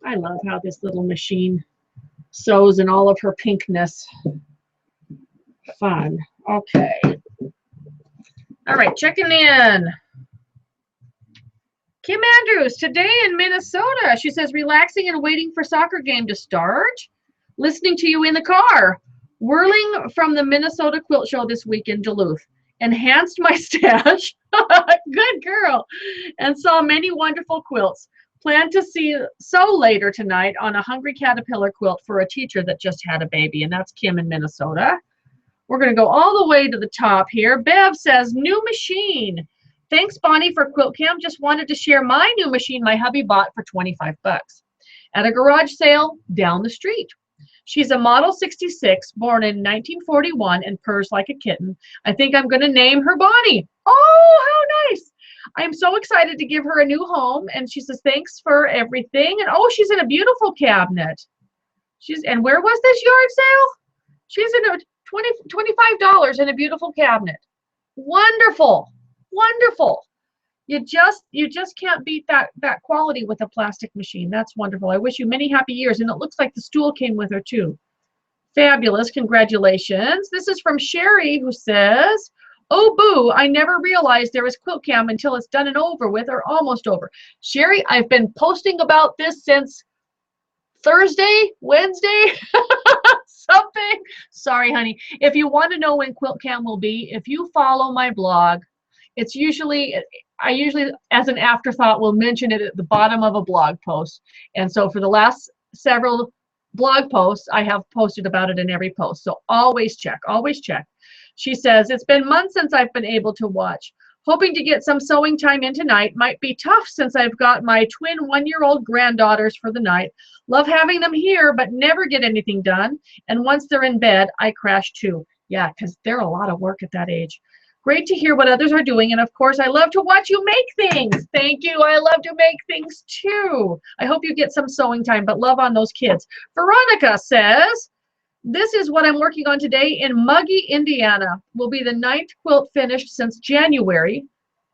I love how this little machine sews in all of her pinkness. Fun. Okay. All right, checking in. Kim Andrews, today in Minnesota. She says, relaxing and waiting for soccer game to start. Listening to you in the car. Whirling from the Minnesota Quilt Show this week in Duluth. Enhanced my stash. Good girl. And saw many wonderful quilts. Plan to sew later tonight on a Hungry Caterpillar quilt for a teacher that just had a baby. And that's Kim in Minnesota. We're going to go all the way to the top here. Bev says, new machine. Thanks, Bonnie, for Quilt-Cam. Just wanted to share my new machine my hubby bought for 25 bucks at a garage sale down the street. She's a Model 66, born in 1941, and purrs like a kitten. I think I'm going to name her Bonnie. Oh, how nice. I'm so excited to give her a new home. And she says, thanks for everything. And oh, she's in a beautiful cabinet. And where was this yard sale? She's in a $25 in a beautiful cabinet. Wonderful. Wonderful. You just can't beat that quality with a plastic machine. That's wonderful. I wish you many happy years. And it looks like the stool came with her too. Fabulous. Congratulations. This is from Sherry, who says, oh boo, I never realized there was Quilt-Cam until it's done and over with, or almost over. Sherry, I've been posting about this since Thursday, Wednesday, something. Sorry, honey. If you want to know when Quilt-Cam will be, if you follow my blog, it's I usually, as an afterthought, will mention it at the bottom of a blog post. And so for the last several blog posts, I have posted about it in every post. So always check, always check. She says, it's been months since I've been able to watch. Hoping to get some sewing time in tonight. Might be tough since I've got my twin 1-year-old granddaughters for the night. Love having them here, but never get anything done. And once they're in bed, I crash too. Yeah, because they're a lot of work at that age. Great to hear what others are doing. And of course, I love to watch you make things. Thank you. I love to make things too. I hope you get some sewing time, but love on those kids. Veronica says, this is what I'm working on today in Muggy, Indiana. Will be the 9th quilt finished since January.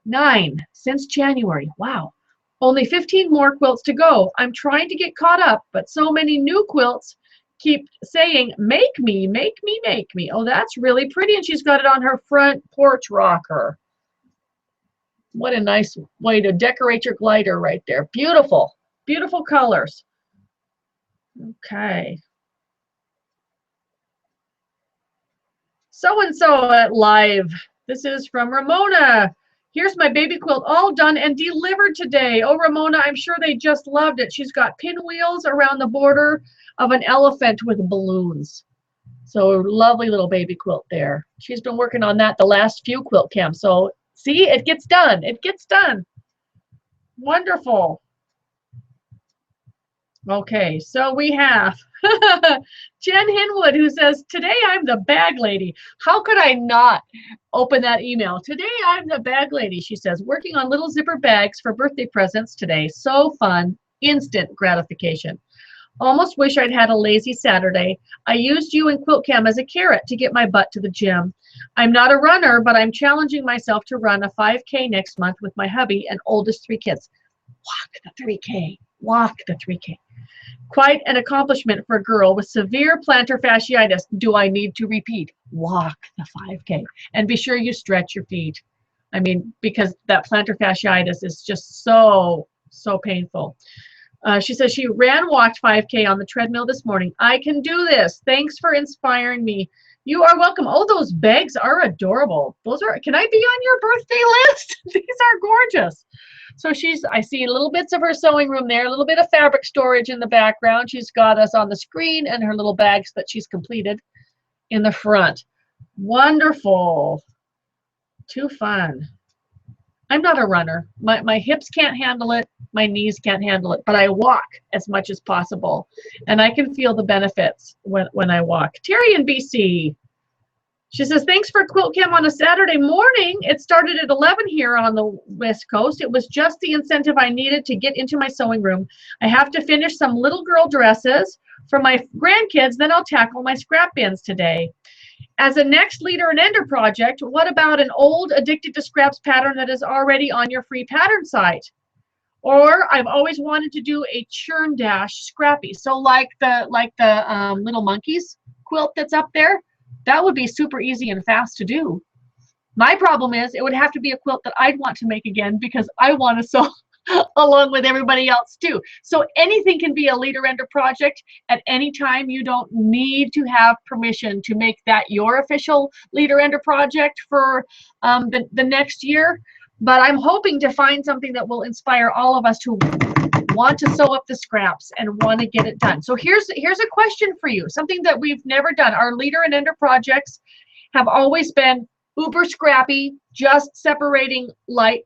9 since January. Wow. Only 15 more quilts to go. I'm trying to get caught up, but so many new quilts keep saying, make me, make me, make me. Oh, that's really pretty. And she's got it on her front porch rocker. What a nice way to decorate your glider right there. Beautiful, beautiful colors. Okay. So-and-so at live. This is from Ramona. Here's my baby quilt all done and delivered today. Oh, Ramona, I'm sure they just loved it. She's got pinwheels around the border of an elephant with balloons. So lovely little baby quilt there. She's been working on that the last few Quilt-Cam. So see, it gets done. It gets done. Wonderful. Okay, so we have Jen Hinwood, who says, today I'm the bag lady. How could I not open that email? Today I'm the bag lady, she says, working on little zipper bags for birthday presents today. So fun, instant gratification. Almost wish I'd had a lazy Saturday. I used you and Quilt-Cam as a carrot to get my butt to the gym. I'm not a runner, but I'm challenging myself to run a 5K next month with my hubby and oldest 3 kids. Walk the 3K. Walk the 3K. Quite an accomplishment for a girl with severe plantar fasciitis. Do I need to repeat? Walk the 5K. And be sure you stretch your feet. I mean, because that plantar fasciitis is just so painful. She says she walked 5K on the treadmill this morning. I can do this. Thanks for inspiring me. You are welcome. Oh, those bags are adorable. Those are, can I be on your birthday list? These are gorgeous. So I see little bits of her sewing room there, a little bit of fabric storage in the background. She's got us on the screen and her little bags that she's completed in the front. Wonderful. Too fun. I'm not a runner. My hips can't handle it. My knees can't handle it, but I walk as much as possible. And I can feel the benefits when I walk. Terry in BC. She says, thanks for Quilt-Cam on a Saturday morning. It started at 11 here on the West Coast. It was just the incentive I needed to get into my sewing room. I have to finish some little girl dresses for my grandkids, then I'll tackle my scrap bins today. As a next leader and ender project, what about an old Addicted to Scraps pattern that is already on your free pattern site? Or I've always wanted to do a churn dash scrappy. So like the little monkeys quilt that's up there, that would be super easy and fast to do. My problem is it would have to be a quilt that I'd want to make again because I want to sew along with everybody else too. So anything can be a leader ender project at any time. You don't need to have permission to make that your official leader ender project for the next year. But I'm hoping to find something that will inspire all of us to want to sew up the scraps and want to get it done. So here's a question for you, something that we've never done. Our leader and ender projects have always been uber scrappy, just separating light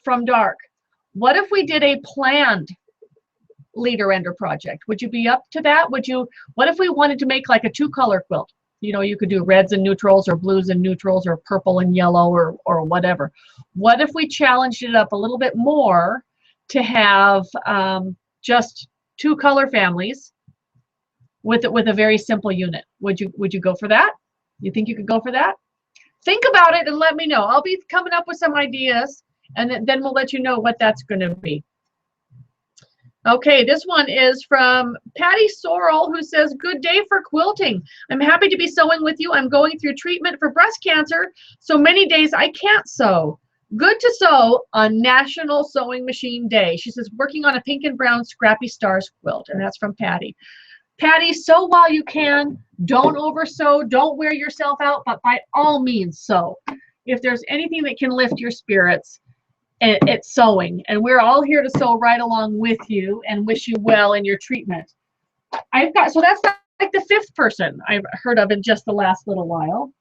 from dark. What if we did a planned leader ender project? Would you be up to that? What if we wanted to make like a 2-color quilt? You know, you could do reds and neutrals or blues and neutrals or purple and yellow or whatever. What if we challenged it up a little bit more to have just 2-color families with a very simple unit? Would you go for that? You think you could go for that? Think about it and let me know. I'll be coming up with some ideas, and then we'll let you know what that's going to be. Okay, this one is from Patty Sorrell, who says, good day for quilting. I'm happy to be sewing with you. I'm going through treatment for breast cancer, so many days I can't sew. Good to sew on National Sewing Machine Day. She says, working on a pink and brown Scrappy Stars quilt, and that's from Patty. Patty, sew while you can. Don't over sew. Don't wear yourself out, but by all means sew. If there's anything that can lift your spirits, it's sewing, and we're all here to sew right along with you and wish you well in your treatment. So that's like the 5th person I've heard of in just the last little while.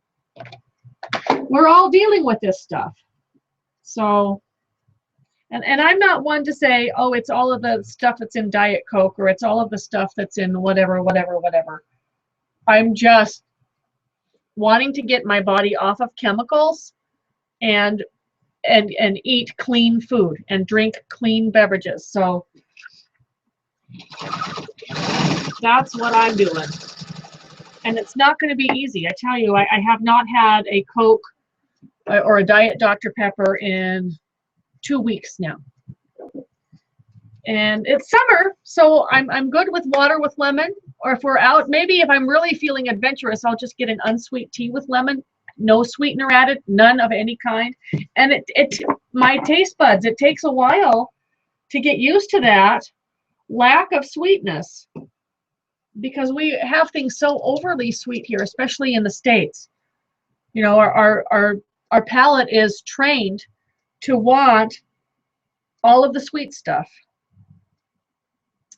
We're all dealing with this stuff. So, and I'm not one to say, oh, it's all of the stuff that's in Diet Coke, or it's all of the stuff that's in whatever. I'm just wanting to get my body off of chemicals and eat clean food and drink clean beverages. So that's what I'm doing. And it's not going to be easy. I tell you, I have not had a Coke or a Diet Dr. Pepper in 2 weeks now. And it's summer, so I'm good with water with lemon. Or if we're out, maybe if I'm really feeling adventurous, I'll just get an unsweet tea with lemon. No sweetener added, none of any kind. And my taste buds, it takes a while to get used to that lack of sweetness, because we have things so overly sweet here, especially in the States. You know, our palate is trained to want all of the sweet stuff.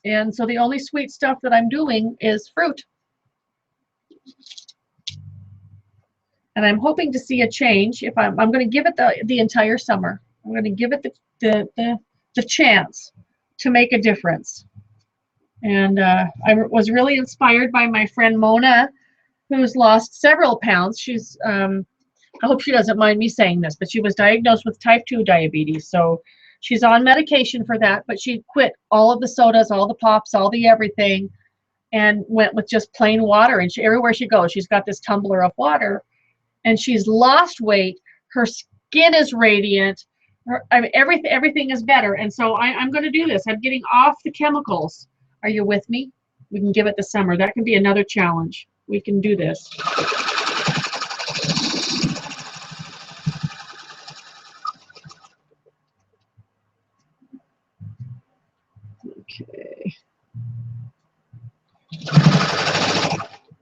And so the only sweet stuff that I'm doing is fruit. And I'm hoping to see a change. If I'm going to give it the entire summer. I'm going to give it the chance to make a difference. And I was really inspired by my friend Mona, who's lost several pounds. She's I hope she doesn't mind me saying this, but she was diagnosed with type 2 diabetes. So she's on medication for that, but she quit all of the sodas, all the pops, all the everything, and went with just plain water. And everywhere she goes, she's got this tumbler of water. And she's lost weight. Her skin is radiant. Everything is better. And so I'm going to do this. I'm getting off the chemicals. Are you with me? We can give it the summer. That can be another challenge. We can do this. Okay.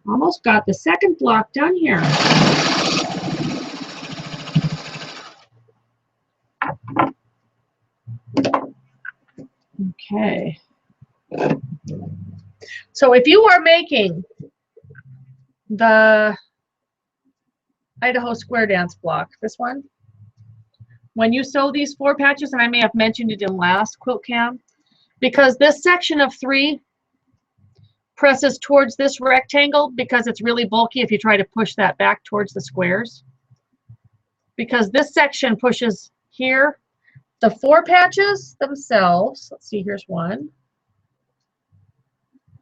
Almost got the second block done here. Okay. So if you are making the Idaho square dance block, this one, when you sew these 4 patches, and I may have mentioned it in last Quilt-Cam, because this section of 3 presses towards this rectangle, because it's really bulky if you try to push that back towards the squares. Because this section pushes here, the 4 patches themselves, let's see, here's one.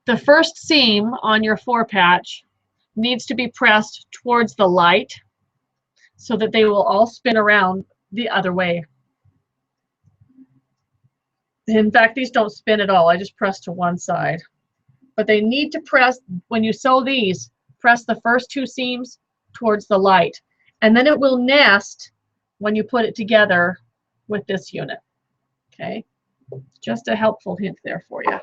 The first seam on your 4 patch needs to be pressed towards the light so that they will all spin around the other way. In fact, these don't spin at all. I just press to one side. But they need to press, when you sew these, press the first 2 seams towards the light. And then it will nest when you put it together with this unit. Okay? Just a helpful hint there for you.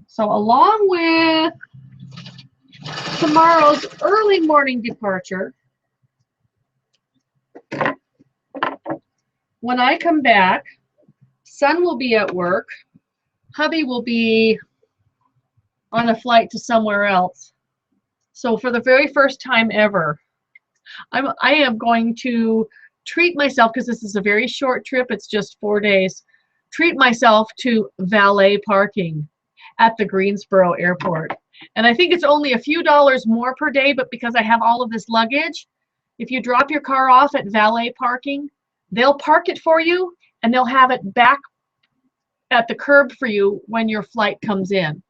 So along with tomorrow's early morning departure, when I come back, son will be at work, hubby will be on a flight to somewhere else. So for the very first time ever, I am going to treat myself, because this is a very short trip, it's just 4 days, treat myself to valet parking at the Greensboro airport. And I think it's only a few dollars more per day, but because I have all of this luggage, if you drop your car off at valet parking, they'll park it for you and they'll have it back at the curb for you when your flight comes in.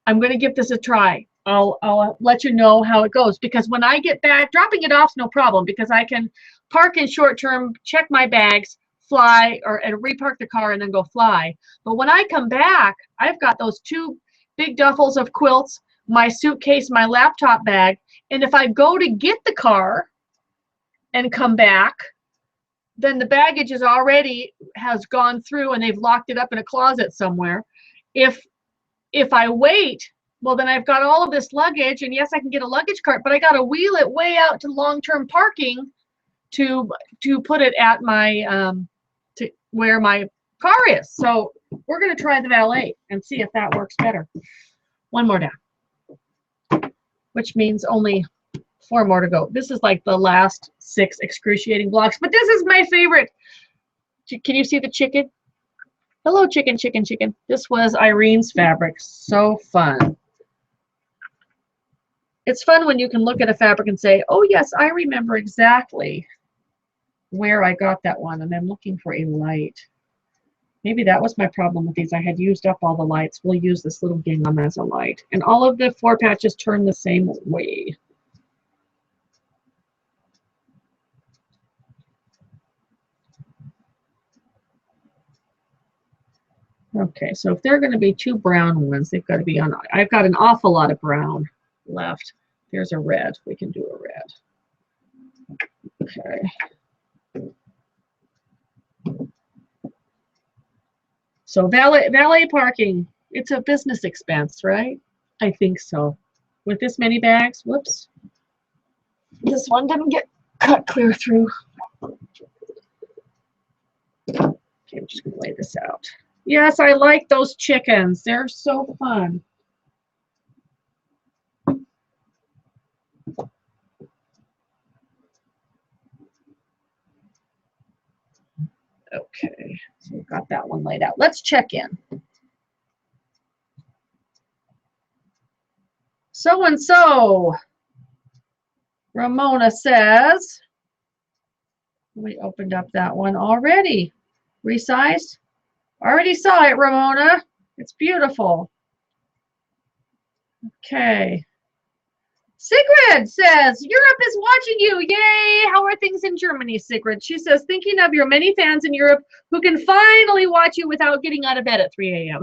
I'm going to give this a try. I'll let you know how it goes, because when I get back, dropping it off is no problem, because I can park in short term, check my bags, fly, and repark the car and then go fly. But when I come back, I've got those 2 big duffels of quilts, my suitcase, my laptop bag, and if I go to get the car and come back, then the baggage is already has gone through and they've locked it up in a closet somewhere. If I wait, well, then I've got all of this luggage, and yes, I can get a luggage cart, but I got to wheel it way out to long-term parking to put it at my to where my car is. So we're going to try the valet and see if that works better. 1 more down, which means only 4 more to go. This is like the last 6 excruciating blocks, but this is my favorite. Can you see the chicken? Hello, chicken, chicken, chicken. This was Irene's fabric. So fun. It's fun when you can look at a fabric and say, oh yes, I remember exactly where I got that one, and I'm looking for a light. Maybe that was my problem with these. I had used up all the lights. We'll use this little gingham as a light. And all of the 4 patches turn the same way. Okay, so if there are going to be 2 brown ones, they've got to be on. I've got an awful lot of brown left. There's a red. We can do a red. Okay. So valet parking, it's a business expense, right? I think so. With this many bags, whoops. This one didn't get cut clear through. Okay, I'm just going to lay this out. Yes, I like those chickens. They're so fun. Okay, so we've got that one laid out. Let's check in. So-and-so, Ramona says, we opened up that one already. Resized? Already saw it, Ramona. It's beautiful. Okay. Sigrid says, Europe is watching you. Yay! How are things in Germany, Sigrid? She says, thinking of your many fans in Europe who can finally watch you without getting out of bed at 3 a.m.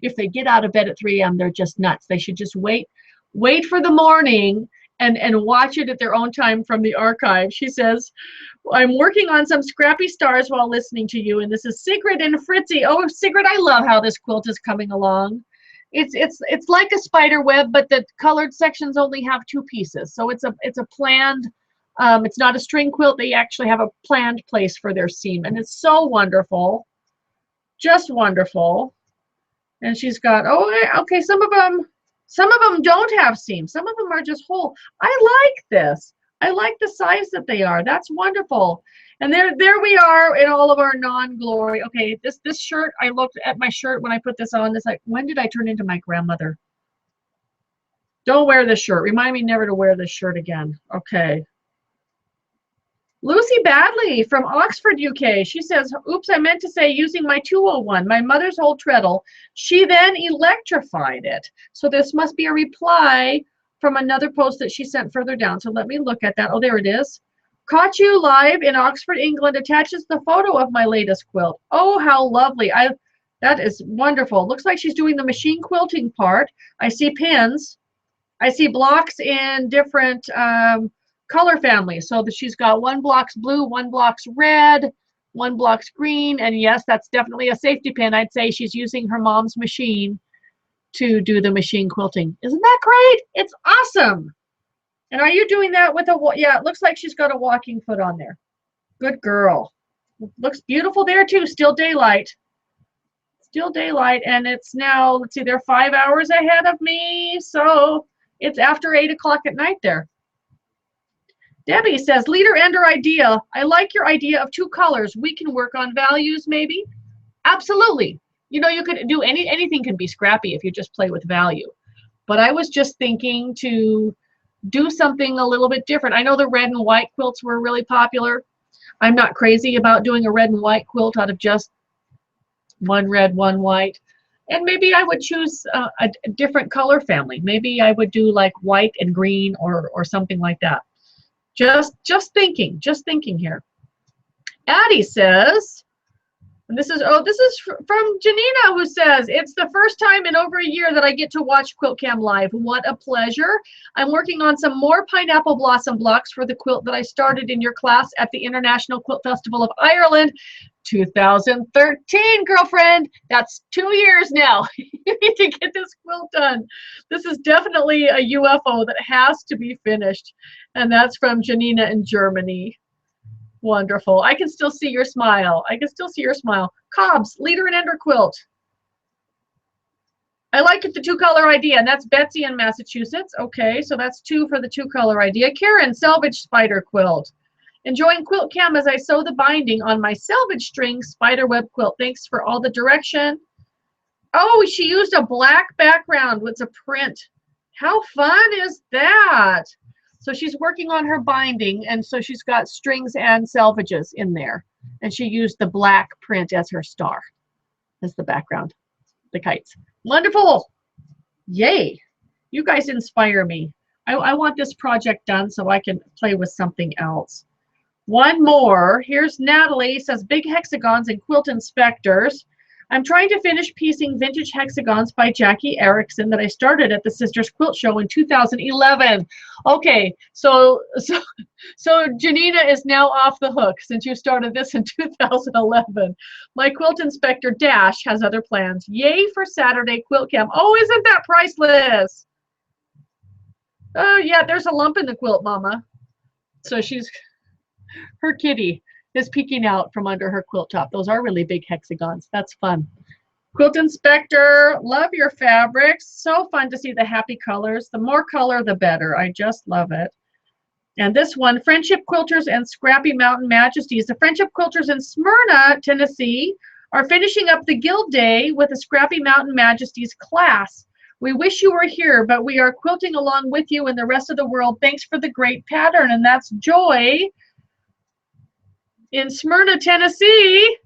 If they get out of bed at 3 a.m., they're just nuts. They should just wait for the morning and watch it at their own time from the archive. She says, I'm working on some scrappy stars while listening to you. And this is Sigrid and Fritzy. Oh, Sigrid, I love how this quilt is coming along. It's like a spider web, but the colored sections only have 2 pieces. So it's a planned, it's not a string quilt. They actually have a planned place for their seam. And it's so wonderful. Just wonderful. And she's got, oh, okay, some of them don't have seams. Some of them are just whole. I like this. I like the size that they are. That's wonderful. And there we are in all of our non-glory. Okay, this shirt, I looked at my shirt when I put this on. It's like, when did I turn into my grandmother? Don't wear this shirt. Remind me never to wear this shirt again. Okay. Lucy Badley from Oxford, UK. She says, oops, I meant to say using my 201, my mother's old treadle. She then electrified it. So this must be a reply from another post that she sent further down. So let me look at that. Oh, there it is. Caught you live in Oxford, England. Attaches the photo of my latest quilt. Oh, how lovely. That is wonderful. Looks like she's doing the machine quilting part. I see pins. I see blocks in different color families. So that she's got one block's blue, one block's red, one block's green, and yes, that's definitely a safety pin. I'd say she's using her mom's machine to do the machine quilting. Isn't that great? It's awesome. And are you doing that with a, yeah, it looks like she's got a walking foot on there. Good girl. Looks beautiful there too, still daylight. Still daylight, and it's now, let's see, they're 5 hours ahead of me, so it's after 8 o'clock at night there. Debbie says, leader ender idea. I like your idea of 2 colors. We can work on values maybe. Absolutely. You know, you could do anything can be scrappy if you just play with value. But I was just thinking to do something a little bit different. I know the red and white quilts were really popular. I'm not crazy about doing a red and white quilt out of just one red, one white. And maybe I would choose a different color family. Maybe I would do like white and green or something like that. Just thinking here. Addie says, and this is from Janina, who says, it's the first time in over a year that I get to watch Quilt-Cam live. What a pleasure. I'm working on some more pineapple blossom blocks for the quilt that I started in your class at the International Quilt Festival of Ireland, 2013, girlfriend. That's 2 years now. You need to get this quilt done. This is definitely a UFO that has to be finished. And that's from Janina in Germany. Wonderful. I can still see your smile. I can still see your smile. Cobbs, leader and ender quilt. I like the 2-color idea, and that's Betsy in Massachusetts. Okay, so that's 2 for the 2-color idea. Karen, selvage spider quilt. Enjoying Quilt-Cam as I sew the binding on my selvage string spiderweb quilt. Thanks for all the direction. Oh, she used a black background with a print. How fun is that? So she's working on her binding, and so she's got strings and selvages in there. And she used the black print as her star, as the background, the kites. Wonderful. Yay. You guys inspire me. I want this project done so I can play with something else. One more. Here's Natalie, says big hexagons and quilt inspectors. I'm trying to finish piecing vintage hexagons by Jackie Erickson that I started at the Sisters Quilt Show in 2011. Okay, so Janina is now off the hook since you started this in 2011. My quilt inspector Dash has other plans. Yay for Saturday Quilt-Cam. Oh, isn't that priceless? Oh yeah, there's a lump in the quilt, Mama. So her kitty is peeking out from under her quilt top. Those are really big hexagons. That's fun. Quilt inspector, love your fabrics. So fun to see the happy colors. The more color, the better. I just love it. And this one, Friendship Quilters and Scrappy Mountain Majesties. The Friendship Quilters in Smyrna, Tennessee, are finishing up the Guild Day with a Scrappy Mountain Majesties class. We wish you were here, but we are quilting along with you and the rest of the world. Thanks for the great pattern. And that's Joy in Smyrna, Tennessee,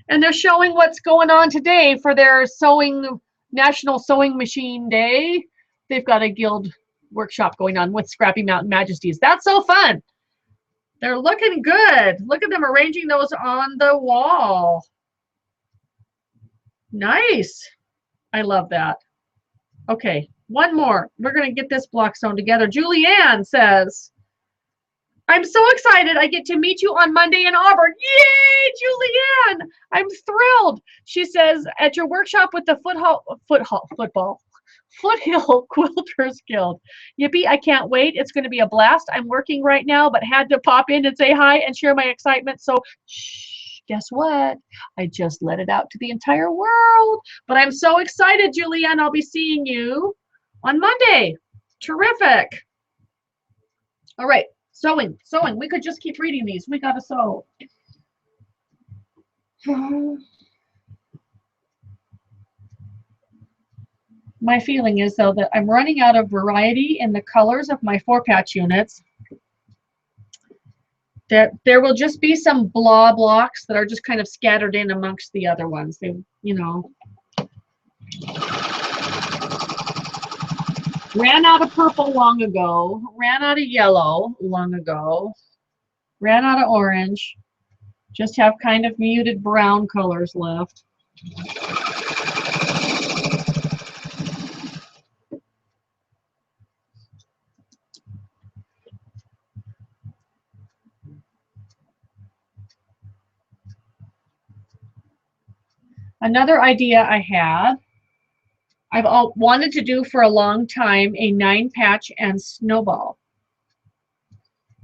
and they're showing what's going on today for their National Sewing Machine Day. They've got a guild workshop going on with Scrappy Mountain Majesties. That's so fun. They're looking good. Look at them arranging those on the wall. Nice. I love that. Okay, one more. We're going to get this block sewn together. Julianne says, I'm so excited I get to meet you on Monday in Auburn. Yay, Julianne! I'm thrilled. She says, at your workshop with the Foothill Quilters Guild. Yippee, I can't wait. It's going to be a blast. I'm working right now, but had to pop in and say hi and share my excitement. So, shh, guess what? I just let it out to the entire world. But I'm so excited, Julianne. I'll be seeing you on Monday. Terrific. All right. Sewing. We could just keep reading these. We gotta sew. My feeling is, though, that I'm running out of variety in the colors of my 4-patch units. There will just be some blah blocks that are just kind of scattered in amongst the other ones. They, you know. Ran out of purple long ago, ran out of yellow long ago, ran out of orange, just have kind of muted brown colors left. Another idea I had, I've wanted to do for a long time, a 9-patch and snowball.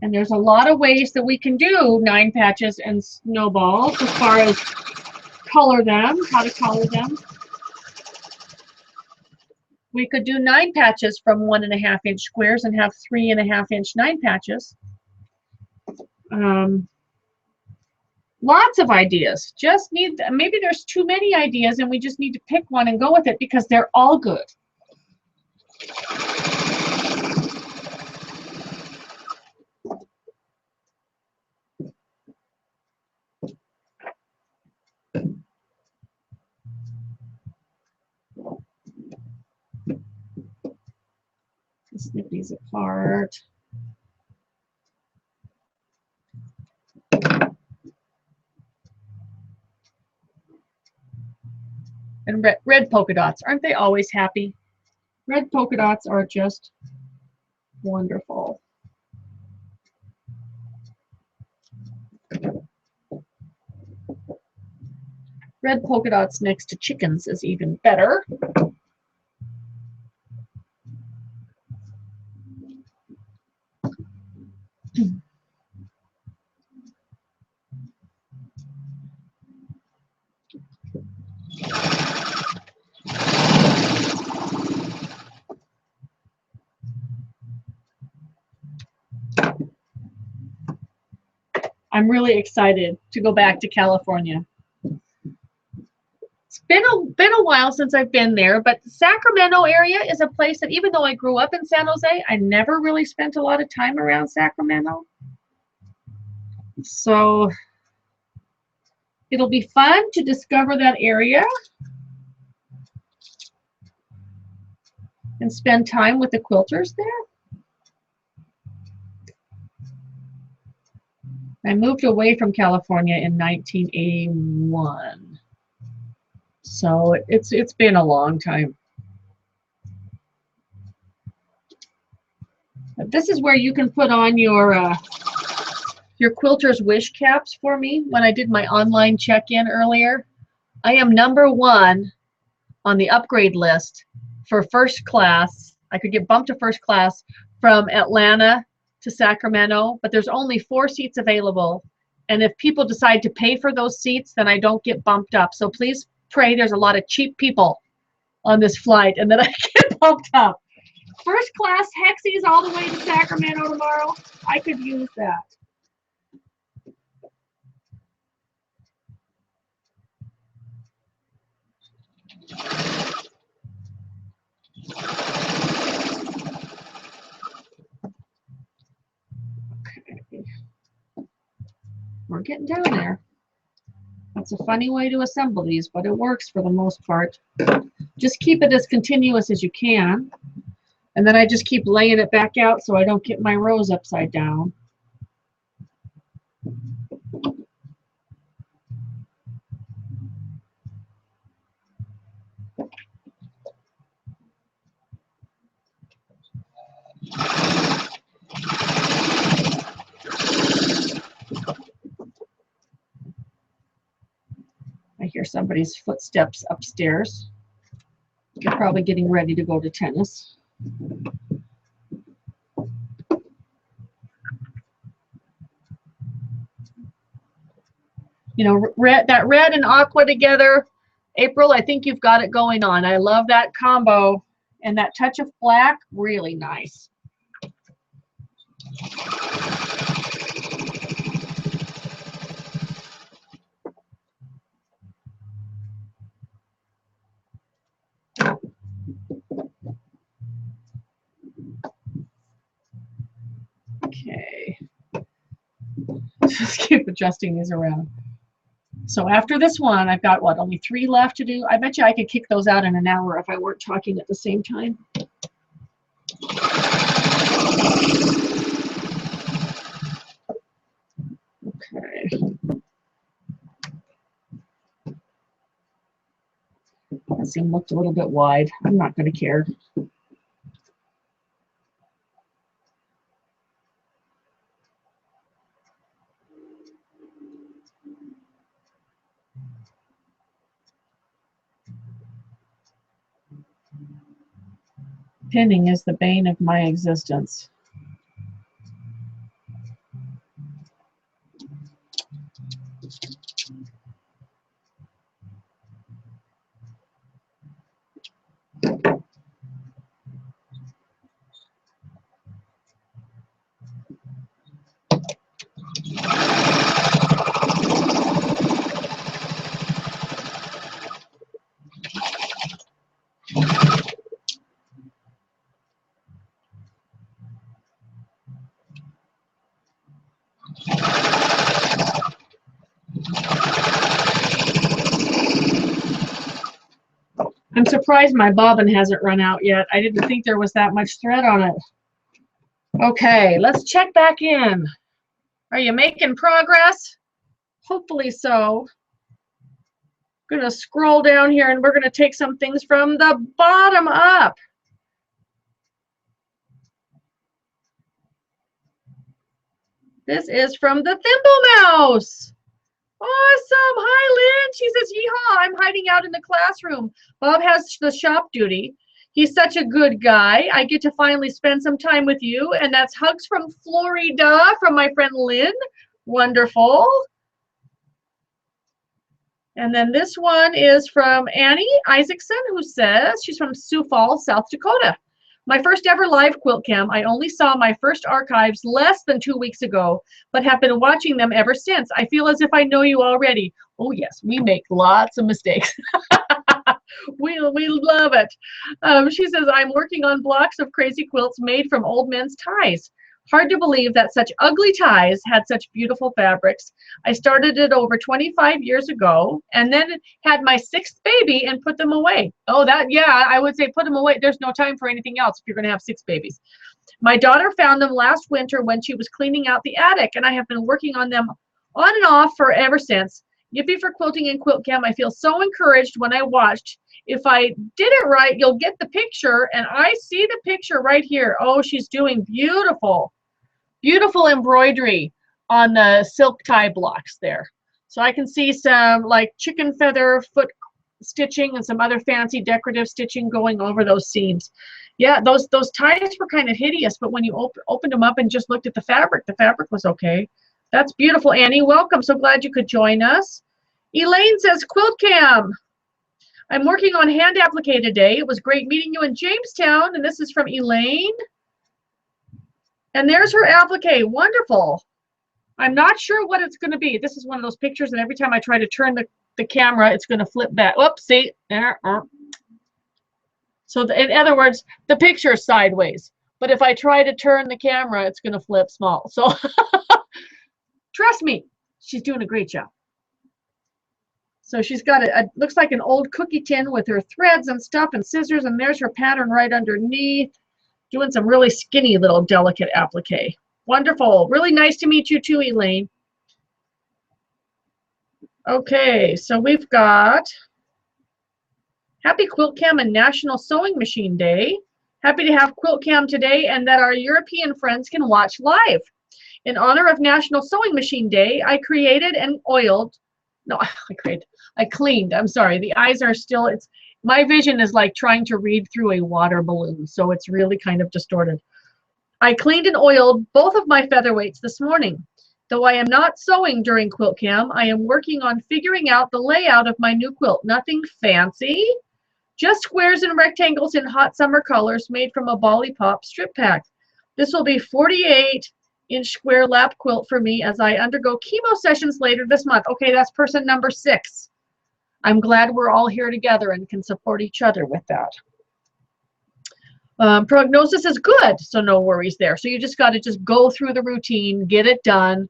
And there's a lot of ways that we can do 9 patches and snowballs as far as color them, how to color them. We could do 9 patches from 1.5-inch squares and have 3.5-inch 9 patches. Lots of ideas. Just need, maybe there's too many ideas and we just need to pick one and go with it because they're all good. Snip these apart. And red polka dots, aren't they always happy? Red polka dots are just wonderful. Red polka dots next to chickens is even better. I'm really excited to go back to California. It's been a while since I've been there, but the Sacramento area is a place that even though I grew up in San Jose, I never really spent a lot of time around Sacramento. So it'll be fun to discover that area and spend time with the quilters there. I moved away from California in 1981. So it's been a long time. But this is where you can put on your quilter's wish caps for me. When I did my online check-in earlier, I am #1 on the upgrade list for first class. I could get bumped to first class from Atlanta to Sacramento, but there's only 4 seats available. And if people decide to pay for those seats, then I don't get bumped up. So please pray there's a lot of cheap people on this flight and that I get bumped up. First class Hexies all the way to Sacramento tomorrow. I could use that. Okay. We're getting down there. That's a funny way to assemble these, but it works for the most part. Just keep it as continuous as you can. And then I just keep laying it back out so I don't get my rows upside down. I hear somebody's footsteps upstairs. They're probably getting ready to go to tennis. You know, that red and aqua together. April, I think you've got it going on. I love that combo. And that touch of black, really nice. Okay. Just keep adjusting these around. So after this one, I've got what, only 3 left to do? I bet you I could kick those out in an hour if I weren't talking at the same time. Okay. That seam looked a little bit wide. I'm not going to care. Pinning is the bane of my existence. I'm surprised my bobbin hasn't run out yet. I didn't think there was that much thread on it. Okay, let's check back in. Are you making progress? Hopefully so. I'm going to scroll down here and we're going to take some things from the bottom up. This is from the Thimble Mouse. Awesome. Hi, Lynn. She says, yeehaw, I'm hiding out in the classroom. Bob has the shop duty. He's such a good guy. I get to finally spend some time with you. And that's hugs from Florida from my friend Lynn. Wonderful. And then this one is from Annie Isaacson, who says she's from Sioux Falls, South Dakota. My first ever live Quilt-Cam. I only saw my first archives less than 2 weeks ago, but have been watching them ever since. I feel as if I know you already. Oh yes, we make lots of mistakes. we love it. She says, I'm working on blocks of crazy quilts made from old men's ties. Hard to believe that such ugly ties had such beautiful fabrics. I started it over 25 years ago and then had my 6th baby and put them away. Oh, that, yeah, I would say put them away. There's no time for anything else if you're going to have 6 babies. My daughter found them last winter when she was cleaning out the attic, and I have been working on them on and off for ever since. Yippee for quilting and Quilt-Cam. I feel so encouraged when I watched. If I did it right, you'll get the picture, and I see the picture right here. Oh, she's doing beautiful. Beautiful embroidery on the silk tie blocks there. So I can see some like chicken feather foot stitching and some other fancy decorative stitching going over those seams. Yeah, those ties were kind of hideous, but when you opened them up and just looked at the fabric was okay. That's beautiful, Annie. Welcome. So glad you could join us. Elaine says, Quilt-Cam. I'm working on hand applique today. It was great meeting you in Jamestown. And this is from Elaine. And there's her applique. Wonderful. I'm not sure what it's going to be. This is one of those pictures, and every time I try to turn the camera, it's going to flip back. Oops, see? So in other words, the picture is sideways. But if I try to turn the camera, it's going to flip small. So trust me, she's doing a great job. So she's got looks like an old cookie tin with her threads and stuff and scissors, and there's her pattern right underneath. Doing some really skinny little delicate applique. Wonderful. Really nice to meet you too, Elaine. Okay, so we've got Happy Quilt-Cam and National Sewing Machine Day. Happy to have Quilt-Cam today and that our European friends can watch live. In honor of National Sewing Machine Day, I created and oiled, no, I cleaned, I'm sorry, the eyes are still, my vision is like trying to read through a water balloon, so it's really kind of distorted. I cleaned and oiled both of my featherweights this morning. Though I am not sewing during Quilt-Cam, I am working on figuring out the layout of my new quilt. Nothing fancy, just squares and rectangles in hot summer colors made from a Bolly Pop strip pack. This will be 48-inch square lap quilt for me as I undergo chemo sessions later this month. Okay, that's person number 6. I'm glad we're all here together and can support each other with that. Prognosis is good, so no worries there. So you just got to just go through the routine, get it done.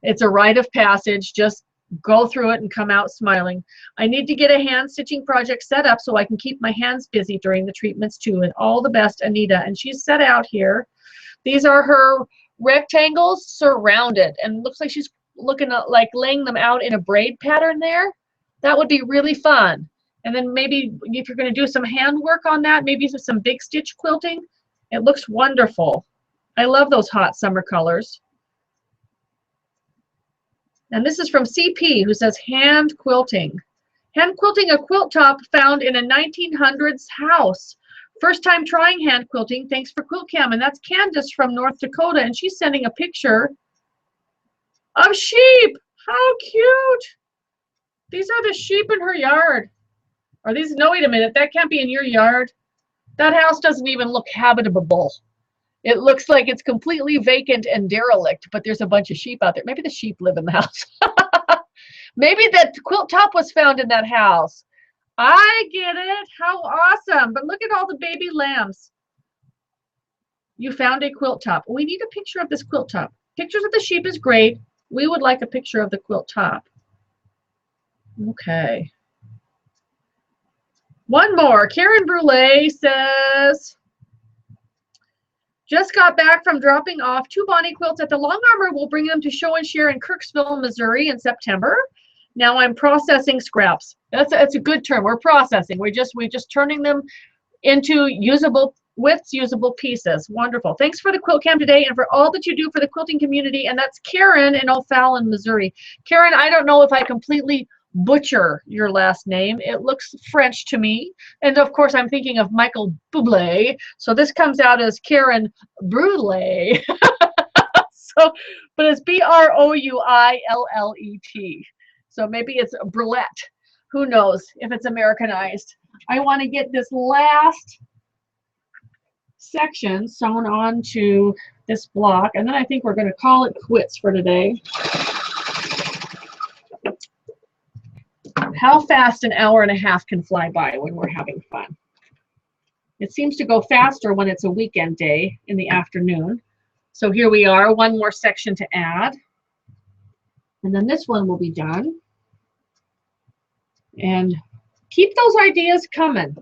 It's a rite of passage. Just go through it and come out smiling. I need to get a hand stitching project set up so I can keep my hands busy during the treatments too. And all the best, Anita. And she's set out here. These are her rectangles surrounded, and looks like she's looking at like laying them out in a braid pattern there. That would be really fun. And then maybe if you're going to do some hand work on that, maybe some big stitch quilting, it looks wonderful. I love those hot summer colors. And this is from CP, who says hand quilting. Hand quilting a quilt top found in a 1900s house First time trying hand quilting. Thanks for Quilt-Cam. And that's Candace from North Dakota, and she's sending a picture of sheep. How cute. These are the sheep in her yard. Are these, no, wait a minute, that can't be in your yard. That house doesn't even look habitable. It looks like it's completely vacant and derelict, but there's a bunch of sheep out there. Maybe the sheep live in the house. Maybe that quilt top was found in that house. I get it. How awesome. But look at all the baby lambs. You found a quilt top. We need a picture of this quilt top. Pictures of the sheep is great. We would like a picture of the quilt top. Okay. One more. Karen Brule says, just got back from dropping off 2 Bonnie quilts at the Long Armor. We'll bring them to show and share in Kirksville, Missouri in September. Now I'm processing scraps. That's a good term. We're processing. We're just turning them into usable widths, usable pieces. Wonderful. Thanks for the Quilt-Cam today and for all that you do for the quilting community. And that's Karen in O'Fallon, Missouri. Karen, I don't know if I completely butcher your last name. It looks French to me. And of course, I'm thinking of Michael Bublé. So this comes out as Karen Brule. So, but it's Brouillet. So maybe it's Brulette. Who knows if it's Americanized. I want to get this last section sewn onto this block, and then I think we're going to call it quits for today. How fast an hour and a half can fly by when we're having fun. It seems to go faster when it's a weekend day in the afternoon. So here we are, one more section to add. And then this one will be done. And keep those ideas coming.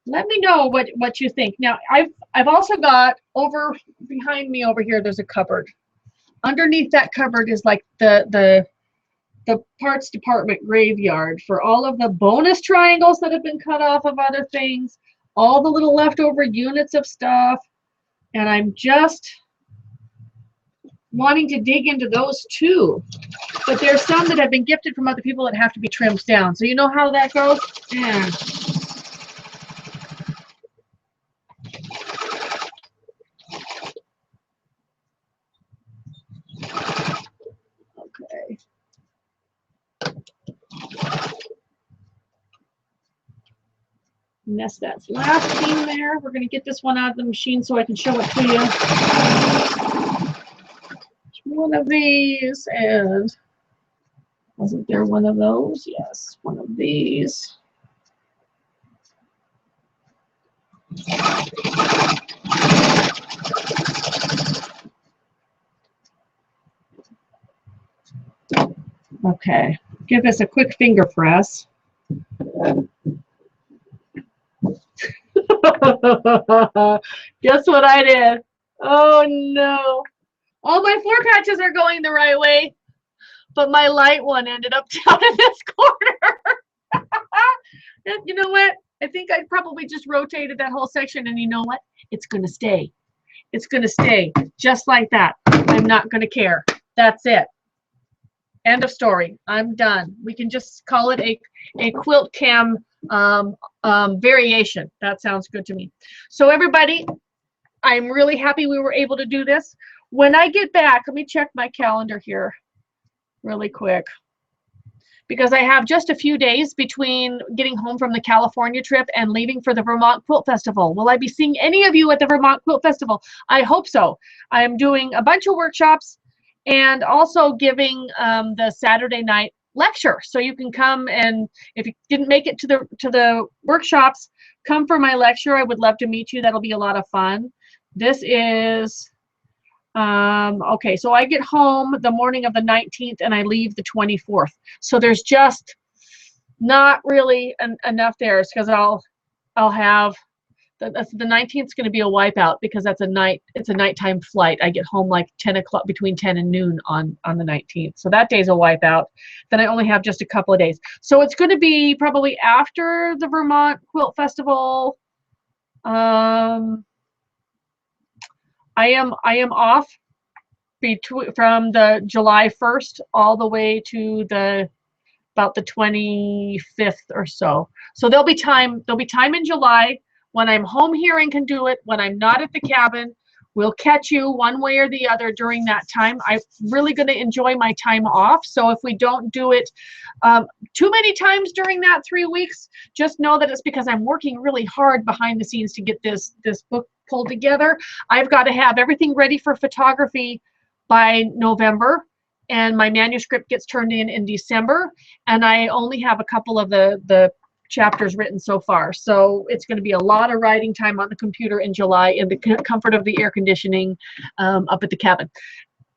Let me know what you think. Now, I've also got over behind me over here, there's a cupboard. Underneath that cupboard is like the parts department graveyard for all of the bonus triangles that have been cut off of other things, all the little leftover units of stuff. And I'm just wanting to dig into those too. But there's some that have been gifted from other people that have to be trimmed down. So you know how that goes? Yeah. Okay. Nest that last seam there. We're going to get this one out of the machine so I can show it to you. One of these, and wasn't there one of those? Yes, one of these. Okay, give this a quick finger press. Guess what I did? Oh no. All my 4 patches are going the right way, but my light one ended up down in this corner. And you know what? I think I probably just rotated that whole section, and you know what? It's going to stay. It's going to stay just like that. I'm not going to care. That's it. End of story. I'm done. We can just call it a Quilt-Cam variation. That sounds good to me. So everybody, I'm really happy we were able to do this. When I get back, let me check my calendar here really quick, because I have just a few days between getting home from the California trip and leaving for the Vermont Quilt Festival. Will I be seeing any of you at the Vermont Quilt Festival? I hope so. I'm doing a bunch of workshops and also giving the Saturday night lecture. So you can come, and if you didn't make it to the workshops, come for my lecture. I would love to meet you. That'll be a lot of fun. This is okay, so I get home the morning of the 19th and I leave the 24th. So there's just not really enough there, because I'll have the 19th is going to be a wipeout, because it's a nighttime flight. I get home like 10 o'clock, between 10 and noon on the 19th. So that day's a wipeout. Then I only have just a couple of days. So it's going to be probably after the Vermont Quilt Festival. I am off from the July 1st all the way to about the 25th or so. So there'll be time in July when I'm home here and can do it, when I'm not at the cabin. We'll catch you one way or the other during that time. I'm really going to enjoy my time off. So if we don't do it too many times during that 3 weeks, just know that it's because I'm working really hard behind the scenes to get this book pulled together. I've got to have everything ready for photography by November, and my manuscript gets turned in December, and I only have a couple of the chapters written so far. So it's going to be a lot of writing time on the computer in July in the comfort of the air conditioning up at the cabin.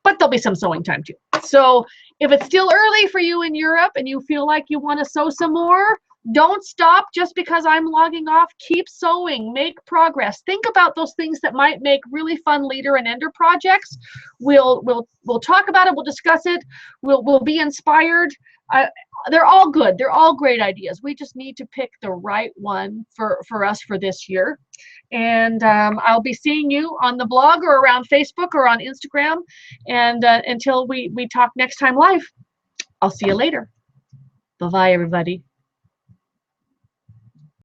But there'll be some sewing time too. So if it's still early for you in Europe and you feel like you want to sew some more, don't stop just because I'm logging off. Keep sewing, make progress. Think about those things that might make really fun leader and ender projects. We'll talk about it. We'll discuss it. We'll be inspired. They're all good. They're all great ideas. We just need to pick the right one for us for this year. And I'll be seeing you on the blog or around Facebook or on Instagram. And until we talk next time live, I'll see you later. Bye-bye, everybody.